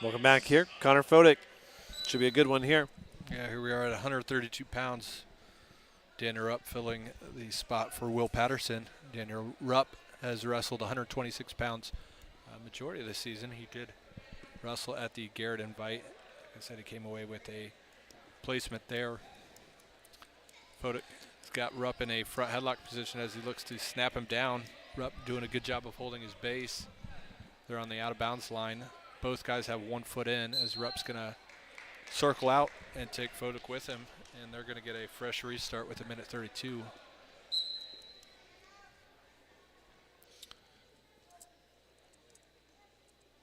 Welcome back here. Connor Fodick. Should be a good one here. Yeah, here we are at 132 pounds. Daniel Rupp filling the spot for Will Patterson. Daniel Rupp has wrestled 126 pounds majority of the season. He did wrestle at the Garrett Invite. Like I said, he came away with a placement there. Fodick's got Rupp in a front headlock position as he looks to snap him down. Rupp doing a good job of holding his base. They're on the out of bounds line. Both guys have 1 foot in as Rupp's going to circle out and take Fodick with him, and they're going to get a fresh restart with 1:32.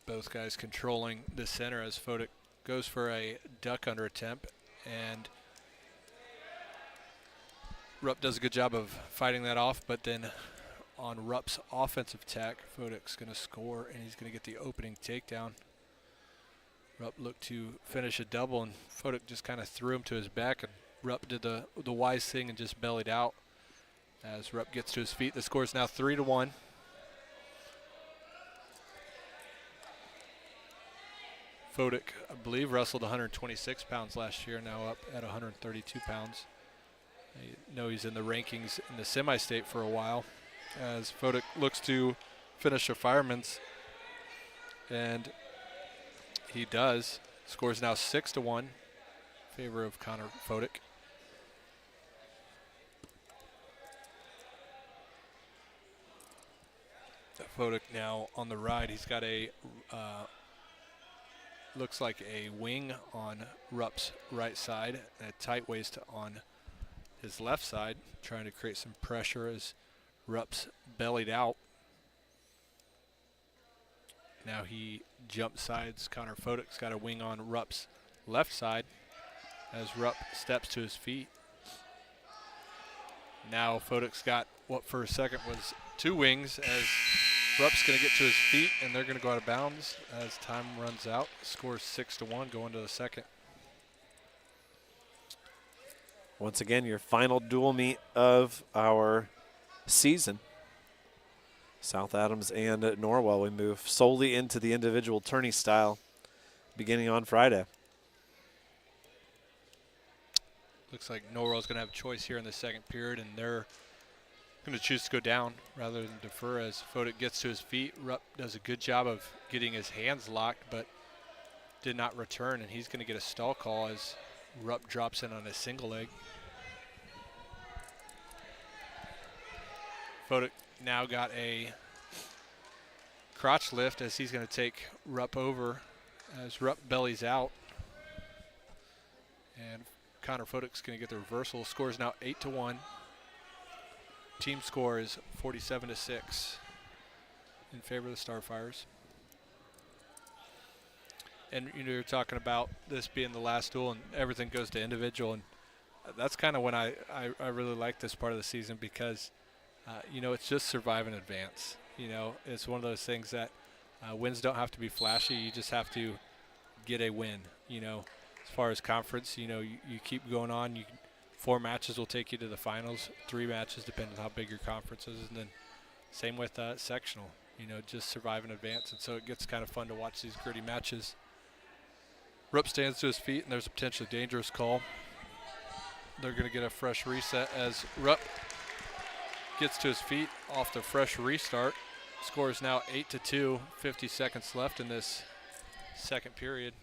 Both guys controlling the center as Fodick goes for a duck under attempt, and Rupp does a good job of fighting that off, but then on Rupp's offensive attack, Fodick's going to score, and he's going to get the opening takedown. Rupp looked to finish a double, and Fodick just kind of threw him to his back, and Rupp did the wise thing and just bellied out. As Rupp gets to his feet, the score is now 3-1. Fodick, I believe, wrestled 126 pounds last year, now up at 132 pounds. I know he's in the rankings in the semi-state for a while, as Fodick looks to finish a fireman's, and he does. Score's now 6-1 in favor of Connor Fodick. Fodick now on the ride. He's got a looks like a wing on Rupp's right side, and a tight waist on his left side, trying to create some pressure as Rupp's bellied out. Now he jump sides. Connor Fodick's got a wing on Rupp's left side as Rupp steps to his feet. Now Fodick's got what for a second was 2 wings as Rupp's going to get to his feet, and they're going to go out of bounds as time runs out. Score 6-1 going to the second. Once again, your final dual meet of our season. South Adams and Norwell. We move solely into the individual tourney style beginning on Friday. Looks like Norwell's going to have a choice here in the second period, and they're going to choose to go down rather than defer as Fodick gets to his feet. Rupp does a good job of getting his hands locked, but did not return, and he's going to get a stall call as Rupp drops in on a single leg. Fodick now got a crotch lift as he's going to take Rupp over as Rupp bellies out. And Connor Fodick's going to get the reversal. Score is now 8-1. Team score is 47-6 in favor of the Starfires. And you're talking about this being the last duel and everything goes to individual, and that's kind of when I really like this part of the season because it's just survive and advance. It's one of those things that wins don't have to be flashy. You just have to get a win. As far as conference, you keep going on. 4 matches will take you to the finals. 3 matches, depending on how big your conference is. And then same with sectional. Just survive and advance. And so it gets kind of fun to watch these gritty matches. Rupp stands to his feet, and there's a potentially dangerous call. They're going to get a fresh reset as Rupp gets to his feet off the fresh restart. Score is now 8-2, 50 seconds left in this second period.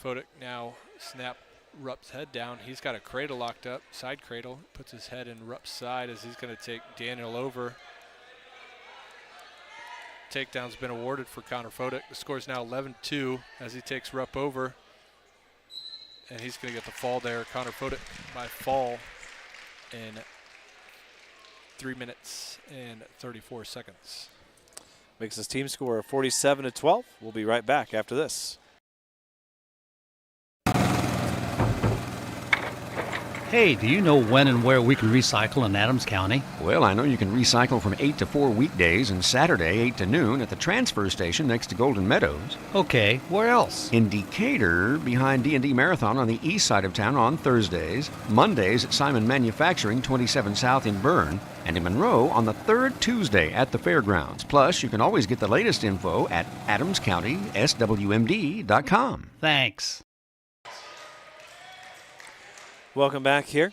Fodick now snap Rupp's head down. He's got a cradle locked up, side cradle, puts his head in Rupp's side as he's going to take Daniel over. Takedown's been awarded for Connor Fodick. The score is now 11-2 as he takes Rupp over. And he's going to get the fall there. Connor Fodick by fall in 3 minutes and 34 seconds. Makes his team score 47-12. We'll be right back after this. Hey, do you know when and where we can recycle in Adams County? Well, I know you can recycle from 8 to 4 weekdays and Saturday 8 to noon at the transfer station next to Golden Meadows. Okay, where else? In Decatur, behind D&D Marathon on the east side of town on Thursdays, Mondays at Simon Manufacturing 27 South in Bern, and in Monroe on the third Tuesday at the fairgrounds. Plus, you can always get the latest info at adamscountyswmd.com. Thanks. Welcome back here.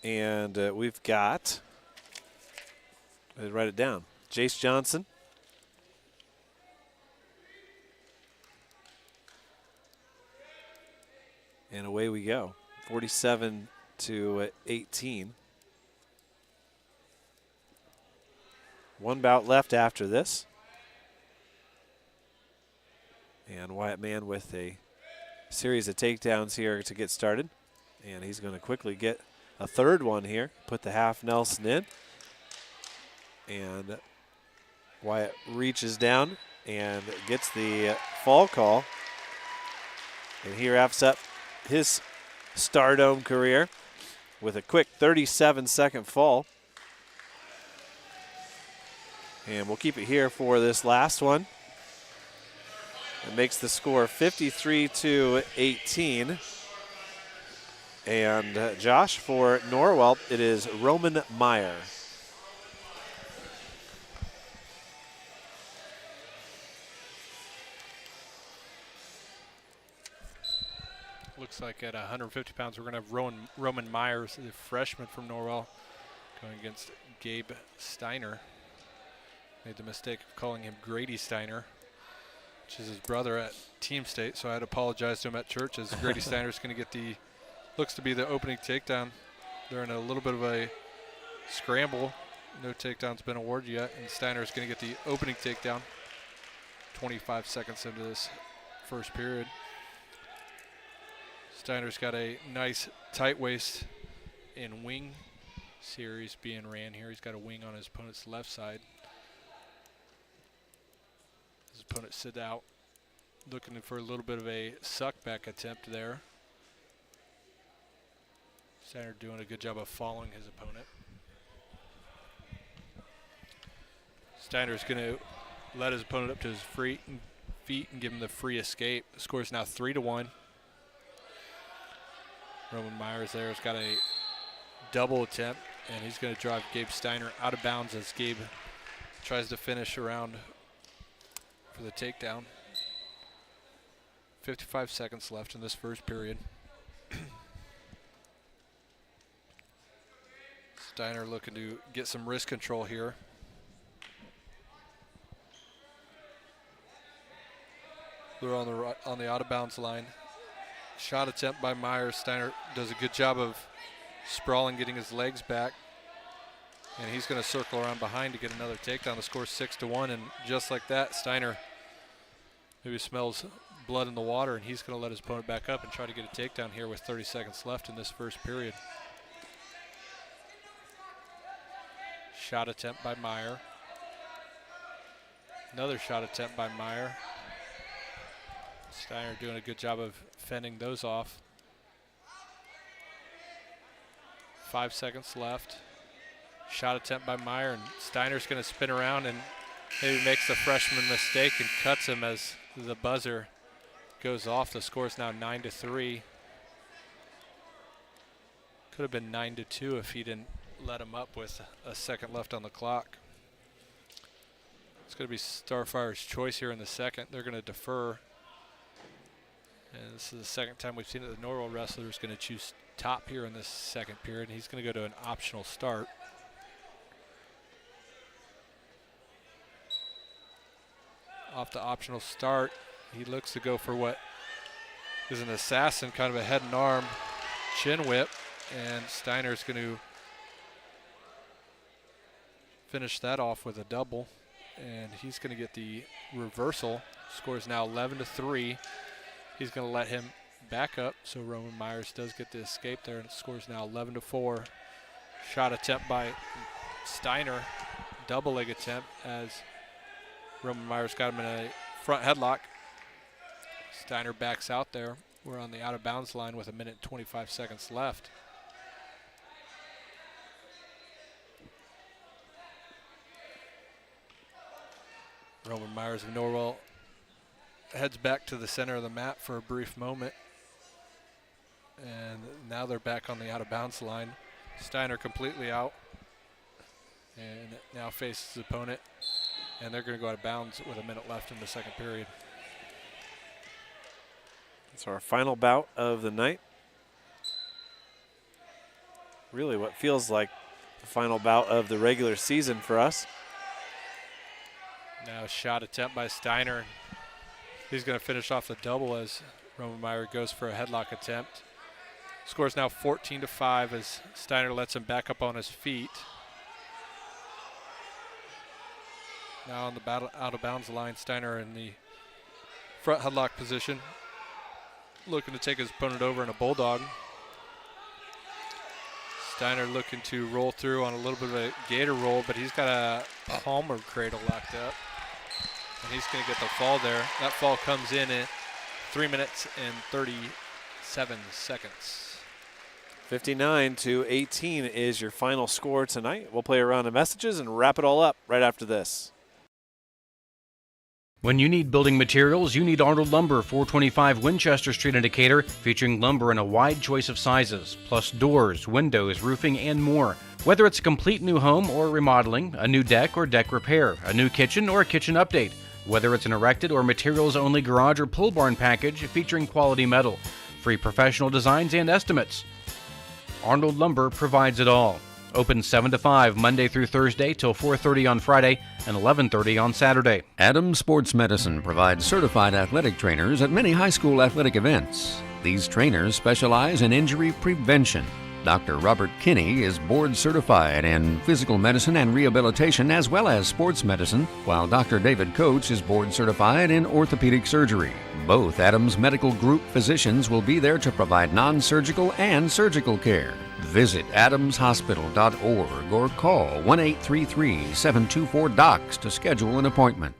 And we've got, write it down, Jace Johnson. And away we go, 47-18. One bout left after this. And Wyatt Mann with a series of takedowns here to get started. And he's going to quickly get a third one here, put the half Nelson in. And Wyatt reaches down and gets the fall call. And he wraps up his Stardome career with a quick 37-second fall. And we'll keep it here for this last one. It makes the score 53-18. And Josh, for Norwell, it is Roman Meyer. Looks like at 150 pounds, we're going to have Roman Myers, the freshman from Norwell, going against Gabe Steiner. Made the mistake of calling him Grady Steiner, which is his brother at Team State, so I had to apologize to him at church, as Grady Steiner's going to get the, looks to be the opening takedown. They're in a little bit of a scramble. No takedown's been awarded yet, and Steiner's going to get the opening takedown 25 seconds into this first period. Steiner's got a nice tight waist and wing series being ran here. He's got a wing on his opponent's left side. His opponent sit out, looking for a little bit of a suck back attempt there. Steiner doing a good job of following his opponent. Steiner's going to let his opponent up to his feet and give him the free escape. The score is now 3-1. Roman Myers there has got a double attempt, and he's going to drive Gabe Steiner out of bounds as Gabe tries to finish around for the takedown. 55 seconds left in this first period. Steiner looking to get some wrist control here. They're on the out of bounds line. Shot attempt by Myers. Steiner does a good job of sprawling, getting his legs back. And he's going to circle around behind to get another takedown. The score is 6-1, and just like that, Steiner maybe smells blood in the water, and he's going to let his opponent back up and try to get a takedown here with 30 seconds left in this first period. Shot attempt by Meyer. Another shot attempt by Meyer. Steiner doing a good job of fending those off. 5 seconds left. Shot attempt by Meyer, and Steiner's going to spin around and maybe makes the freshman mistake and cuts him as the buzzer goes off. The score is now 9-3. Could have been 9-2 if he didn't let him up with a second left on the clock. It's going to be Starfire's choice here in the second. They're going to defer. And this is the second time we've seen it. The Norwell wrestler is going to choose top here in this second period. He's going to go to an optional start. Off the optional start, he looks to go for what is an assassin, kind of a head and arm chin whip. And Steiner's going to finish that off with a double. And he's going to get the reversal. Score is now 11-3. He's going to let him back up, so Roman Myers does get the escape there, and it scores now 11-4. Shot attempt by Steiner, double leg attempt as Roman Myers got him in a front headlock. Steiner backs out there. We're on the out of bounds line with 1 minute and 25 seconds left. Roman Myers of Norwell heads back to the center of the mat for a brief moment. And now they're back on the out-of-bounds line. Steiner completely out. And now faces his opponent. And they're going to go out of bounds with a minute left in the second period. It's our final bout of the night. Really what feels like the final bout of the regular season for us. Now a shot attempt by Steiner. He's going to finish off the double as Roman Meyer goes for a headlock attempt. Score's now 14-5 as Steiner lets him back up on his feet. Now on the out of bounds line, Steiner in the front headlock position, looking to take his opponent over in a bulldog. Steiner looking to roll through on a little bit of a gator roll, but he's got a Palmer cradle locked up. And he's going to get the fall there. That fall comes in at 3 minutes and 37 seconds. 59-18 is your final score tonight. We'll play a round of messages and wrap it all up right after this. When you need building materials, you need Arnold Lumber, 425 Winchester Street in Decatur, featuring lumber in a wide choice of sizes, plus doors, windows, roofing, and more. Whether it's a complete new home or remodeling, a new deck or deck repair, a new kitchen or a kitchen update, whether it's an erected or materials-only garage or pole barn package featuring quality metal, free professional designs and estimates. Arnold Lumber provides it all. Open 7 to 5 Monday through Thursday till 4:30 on Friday and 11:30 on Saturday. Adams Sports Medicine provides certified athletic trainers at many high school athletic events. These trainers specialize in injury prevention. Dr. Robert Kinney is board certified in physical medicine and rehabilitation as well as sports medicine, while Dr. David Coates is board certified in orthopedic surgery. Both Adams Medical Group physicians will be there to provide non-surgical and surgical care. Visit adamshospital.org or call 1-833-724-DOCS to schedule an appointment.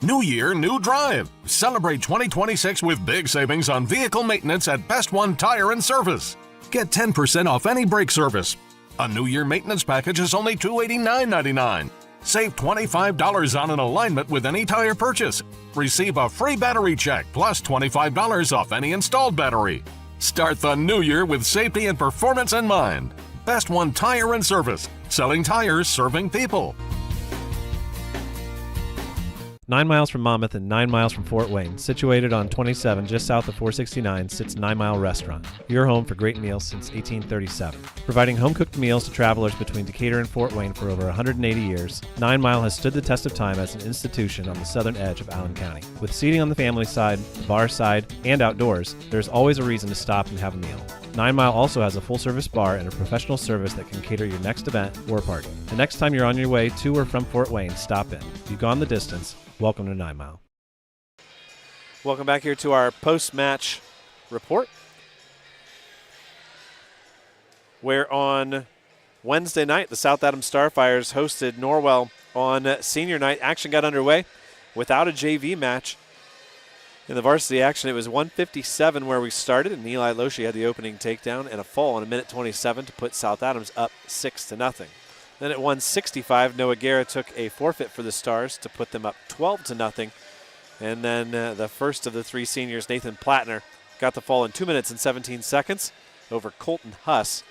New year, new drive. Celebrate 2026 with big savings on vehicle maintenance at Best One Tire and Service. Get 10% off any brake service. A New Year maintenance package is only $289.99. Save $25 on an alignment with any tire purchase. Receive a free battery check plus $25 off any installed battery. Start the new year with safety and performance in mind. Best One Tire and Service. Selling tires, serving people. 9 miles from Monmouth and 9 miles from Fort Wayne, situated on 27 just south of 469, sits 9 Mile Restaurant, your home for great meals since 1837. Providing home-cooked meals to travelers between Decatur and Fort Wayne for over 180 years, 9 Mile has stood the test of time as an institution on the southern edge of Allen County. With seating on the family side, the bar side, and outdoors, there's always a reason to stop and have a meal. 9 Mile also has a full-service bar and a professional service that can cater your next event or party. The next time you're on your way to or from Fort Wayne, stop in. If you've gone the distance, welcome to 9 Mile. Welcome back here to our post-match report, where on Wednesday night, the South Adams Starfires hosted Norwell on senior night. Action got underway without a JV match. In the varsity action, it was 157 where we started, and Eli Loshi had the opening takedown and a fall in 1:27 to put South Adams up 6-0. Then at 165, Noah Guerra took a forfeit for the Stars to put them up 12-0. And then the first of the three seniors, Nathan Plattner, got the fall in 2 minutes and 17 seconds over Colton Huss,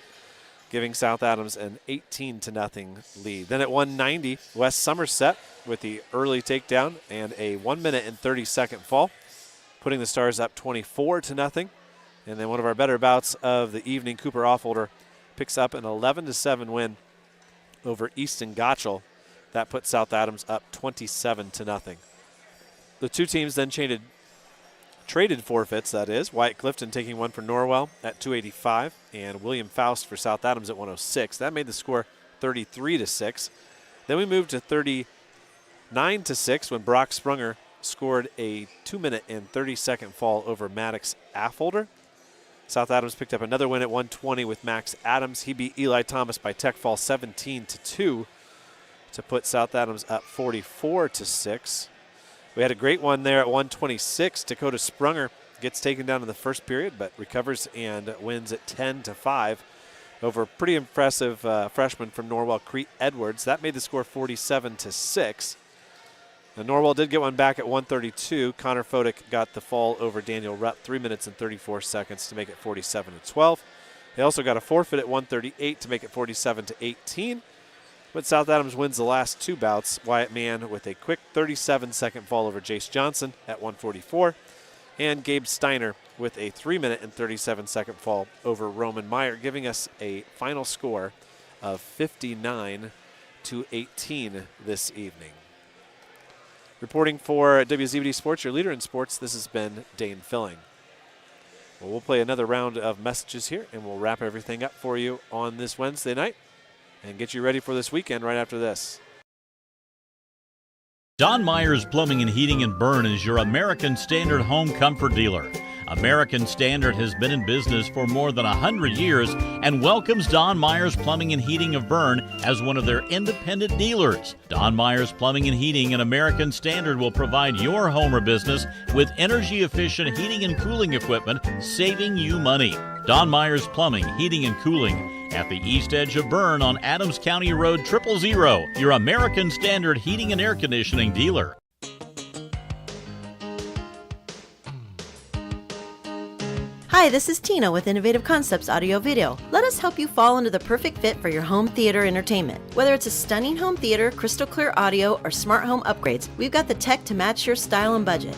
giving South Adams an 18-0 lead. Then at 190, Wes Somerset with the early takedown and a 1 minute and 30-second fall, putting the Stars up 24-0. And then one of our better bouts of the evening, Cooper Offolder picks up an 11-7 win over Easton Gottschall. That put South Adams up 27-0. The two teams then traded forfeits, that is. Wyatt Clifton taking one for Norwell at 285 and William Faust for South Adams at 106. That made the score 33-6. Then we moved to 39-6 when Brock Sprunger scored a 2 minute and 30-second fall over Maddox Affolder. South Adams picked up another win at 120 with Max Adams. He beat Eli Thomas by tech fall 17-2 to put South Adams up 44-6. We had a great one there at 126. Dakota Sprunger gets taken down in the first period, but recovers and wins at 10-5 over a pretty impressive freshman from Norwell, Crete Edwards. That made the score 47-6. Now, Norwell did get one back at 132. Connor Fodick got the fall over Daniel Rupp, 3 minutes and 34 seconds to make it 47-12. They also got a forfeit at 138 to make it 47-18. But South Adams wins the last two bouts. Wyatt Mann with a quick 37-second fall over Jace Johnson at 144. And Gabe Steiner with a 3 minute and 37-second fall over Roman Meyer, giving us a final score of 59-18 this evening. Reporting for WZBD Sports, your leader in sports, this has been Dane Filling. Well, we'll play another round of messages here, and we'll wrap everything up for you on this Wednesday night and get you ready for this weekend right after this. Don Myers Plumbing and Heating in Bern is your American Standard home comfort dealer. American Standard has been in business for more than 100 years and welcomes Don Myers Plumbing and Heating of Bern as one of their independent dealers. Don Myers Plumbing and Heating and American Standard will provide your home or business with energy-efficient heating and cooling equipment, saving you money. Don Myers Plumbing, Heating and Cooling at the east edge of Bern on Adams County Road 000, your American Standard heating and air conditioning dealer. Hi, this is Tina with Innovative Concepts Audio Video. Let us help you fall into the perfect fit for your home theater entertainment. Whether it's a stunning home theater, crystal clear audio, or smart home upgrades, we've got the tech to match your style and budget.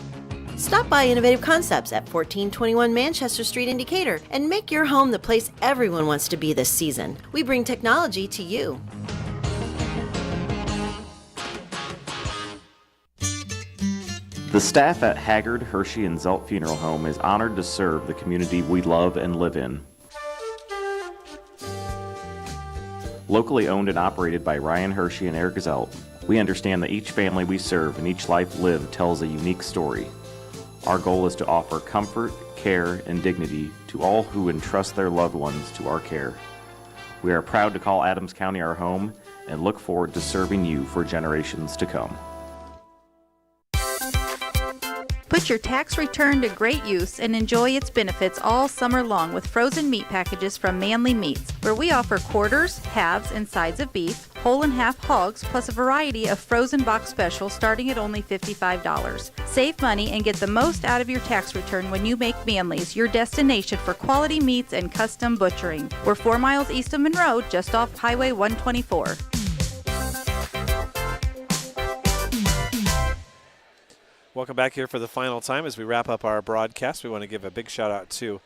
Stop by Innovative Concepts at 1421 Manchester Street in Decatur and make your home the place everyone wants to be this season. We bring technology to you. The staff at Haggard, Hershey, and Zelt Funeral Home is honored to serve the community we love and live in. Locally owned and operated by Ryan Hershey and Eric Zelt, we understand that each family we serve and each life lived tells a unique story. Our goal is to offer comfort, care, and dignity to all who entrust their loved ones to our care. We are proud to call Adams County our home and look forward to serving you for generations to come. Put your tax return to great use and enjoy its benefits all summer long with frozen meat packages from Manly Meats, where we offer quarters, halves, and sides of beef, whole and half hogs, plus a variety of frozen box specials starting at only $55. Save money and get the most out of your tax return when you make Manly's your destination for quality meats and custom butchering. We're 4 miles east of Monroe, just off Highway 124. Welcome back here for the final time as we wrap up our broadcast. We want to give a big shout out to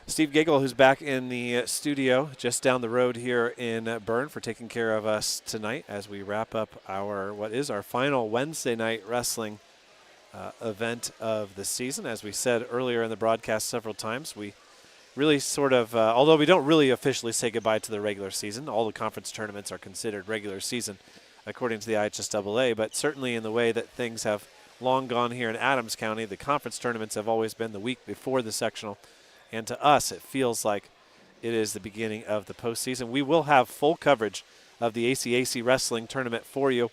Steve Gagel, who's back in the studio just down the road here in Bern, for taking care of us tonight as we wrap up what is our final Wednesday night wrestling event of the season. As we said earlier in the broadcast several times, we really sort of, although we don't really officially say goodbye to the regular season, all the conference tournaments are considered regular season according to the IHSAA, but certainly in the way that things have long gone here in Adams County, the conference tournaments have always been the week before the sectional, and to us it feels like it is the beginning of the postseason. We will have full coverage of the ACAC wrestling tournament for you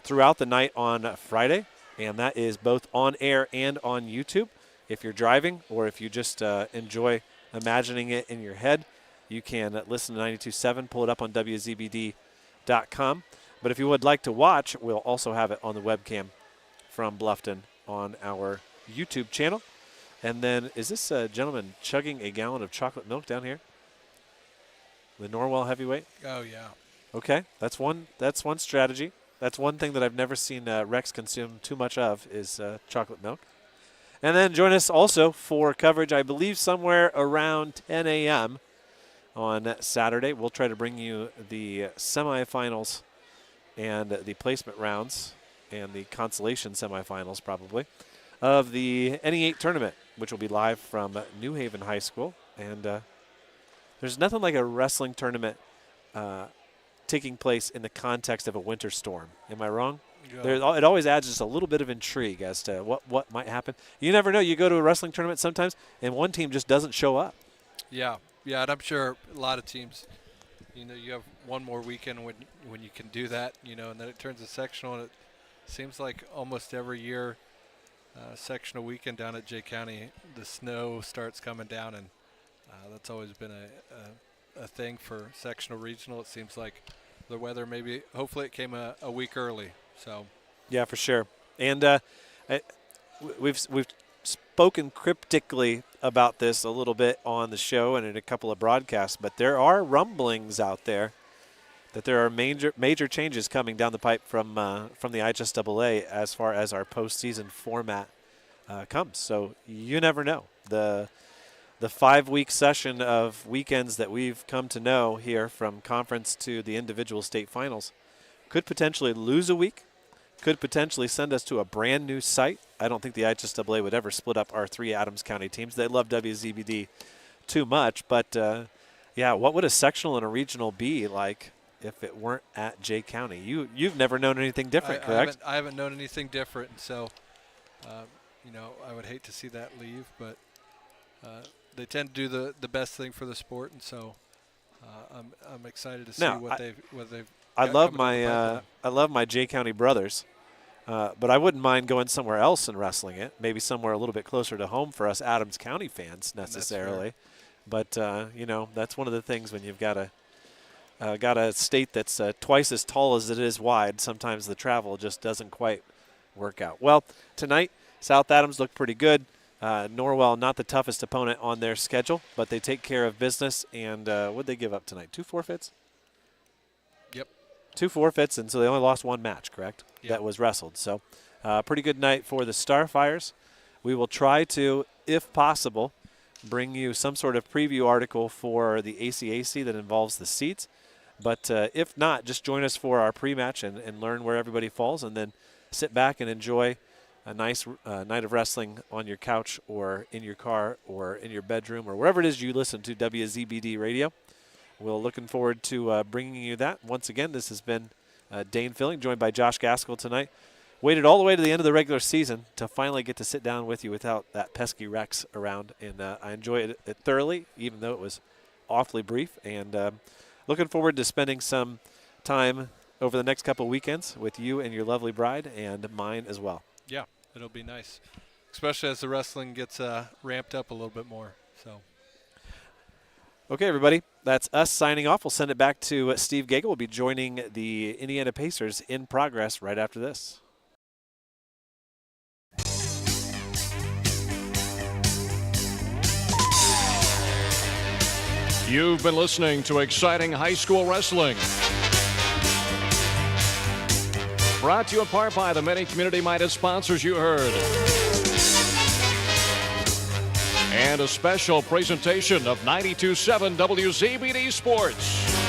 throughout the night on Friday, and that is both on air and on YouTube. If you're driving or if you just enjoy imagining it in your head, you can listen to 92.7, pull it up on WZBD.com. But if you would like to watch, we'll also have it on the webcam from Bluffton on our YouTube channel. And then, is this gentleman chugging a gallon of chocolate milk down here? The Norwell heavyweight? Oh, yeah. Okay, that's one strategy. That's one thing that I've never seen Rex consume too much of is chocolate milk. And then join us also for coverage, I believe, somewhere around 10 a.m. on Saturday. We'll try to bring you the semifinals and the placement rounds and the consolation semifinals probably of the NE8 tournament, which will be live from New Haven High School. And there's nothing like a wrestling tournament taking place in the context of a winter storm. Am I wrong? Yeah. It always adds just a little bit of intrigue as to what might happen. You never know. You go to a wrestling tournament sometimes, and one team just doesn't show up. Yeah, and I'm sure a lot of teams, you have one more weekend when you can do that, and then it turns to sectional, and it seems like almost every year, sectional weekend down at Jay County, the snow starts coming down, and that's always been a thing for sectional regional. It seems like the weather hopefully it came a week early. So Yeah, for sure. And we've spoken cryptically about this a little bit on the show and in a couple of broadcasts, but there are rumblings out there that there are major changes coming down the pipe from the IHSAA as far as our postseason format comes. So you never know. The 5-week session of weekends that we've come to know here, from conference to the individual state finals, could potentially lose a week, could potentially send us to a brand new site. I don't think the IHSAA would ever split up our 3 Adams County teams. They love WZBD too much. But, yeah, what would a sectional and a regional be like if it weren't at Jay County? You've never known anything different, correct? I haven't known anything different. And so, I would hate to see that leave. But they tend to do the best thing for the sport. And so I'm excited to see what they've I love my Jay County brothers, but I wouldn't mind going somewhere else and wrestling it, maybe somewhere a little bit closer to home for us Adams County fans necessarily. But, that's one of the things when you've got a state that's twice as tall as it is wide. Sometimes the travel just doesn't quite work out. Well, tonight, South Adams looked pretty good. Norwell, not the toughest opponent on their schedule, but they take care of business. And what did they give up tonight? 2 forfeits? Yep. 2 forfeits, and so they only lost 1 match, correct? Yep. That was wrestled. So pretty good night for the Starfires. We will try to, if possible, bring you some sort of preview article for the ACAC that involves the seats. But if not, just join us for our pre-match and learn where everybody falls, and then sit back and enjoy a nice night of wrestling on your couch or in your car or in your bedroom or wherever it is you listen to WZBD Radio. We're looking forward to bringing you that. Once again, this has been Dane Filling, joined by Josh Gaskell tonight. Waited all the way to the end of the regular season to finally get to sit down with you without that pesky Rex around, and I enjoyed it thoroughly, even though it was awfully brief. And looking forward to spending some time over the next couple of weekends with you and your lovely bride, and mine as well. Yeah, it'll be nice, especially as the wrestling gets ramped up a little bit more. So. Okay, everybody, that's us signing off. We'll send it back to Steve Gagel. We'll be joining the Indiana Pacers in progress right after this. You've been listening to exciting high school wrestling. Brought to you in part by the many community-minded sponsors you heard. And a special presentation of 92.7 WZBD Sports.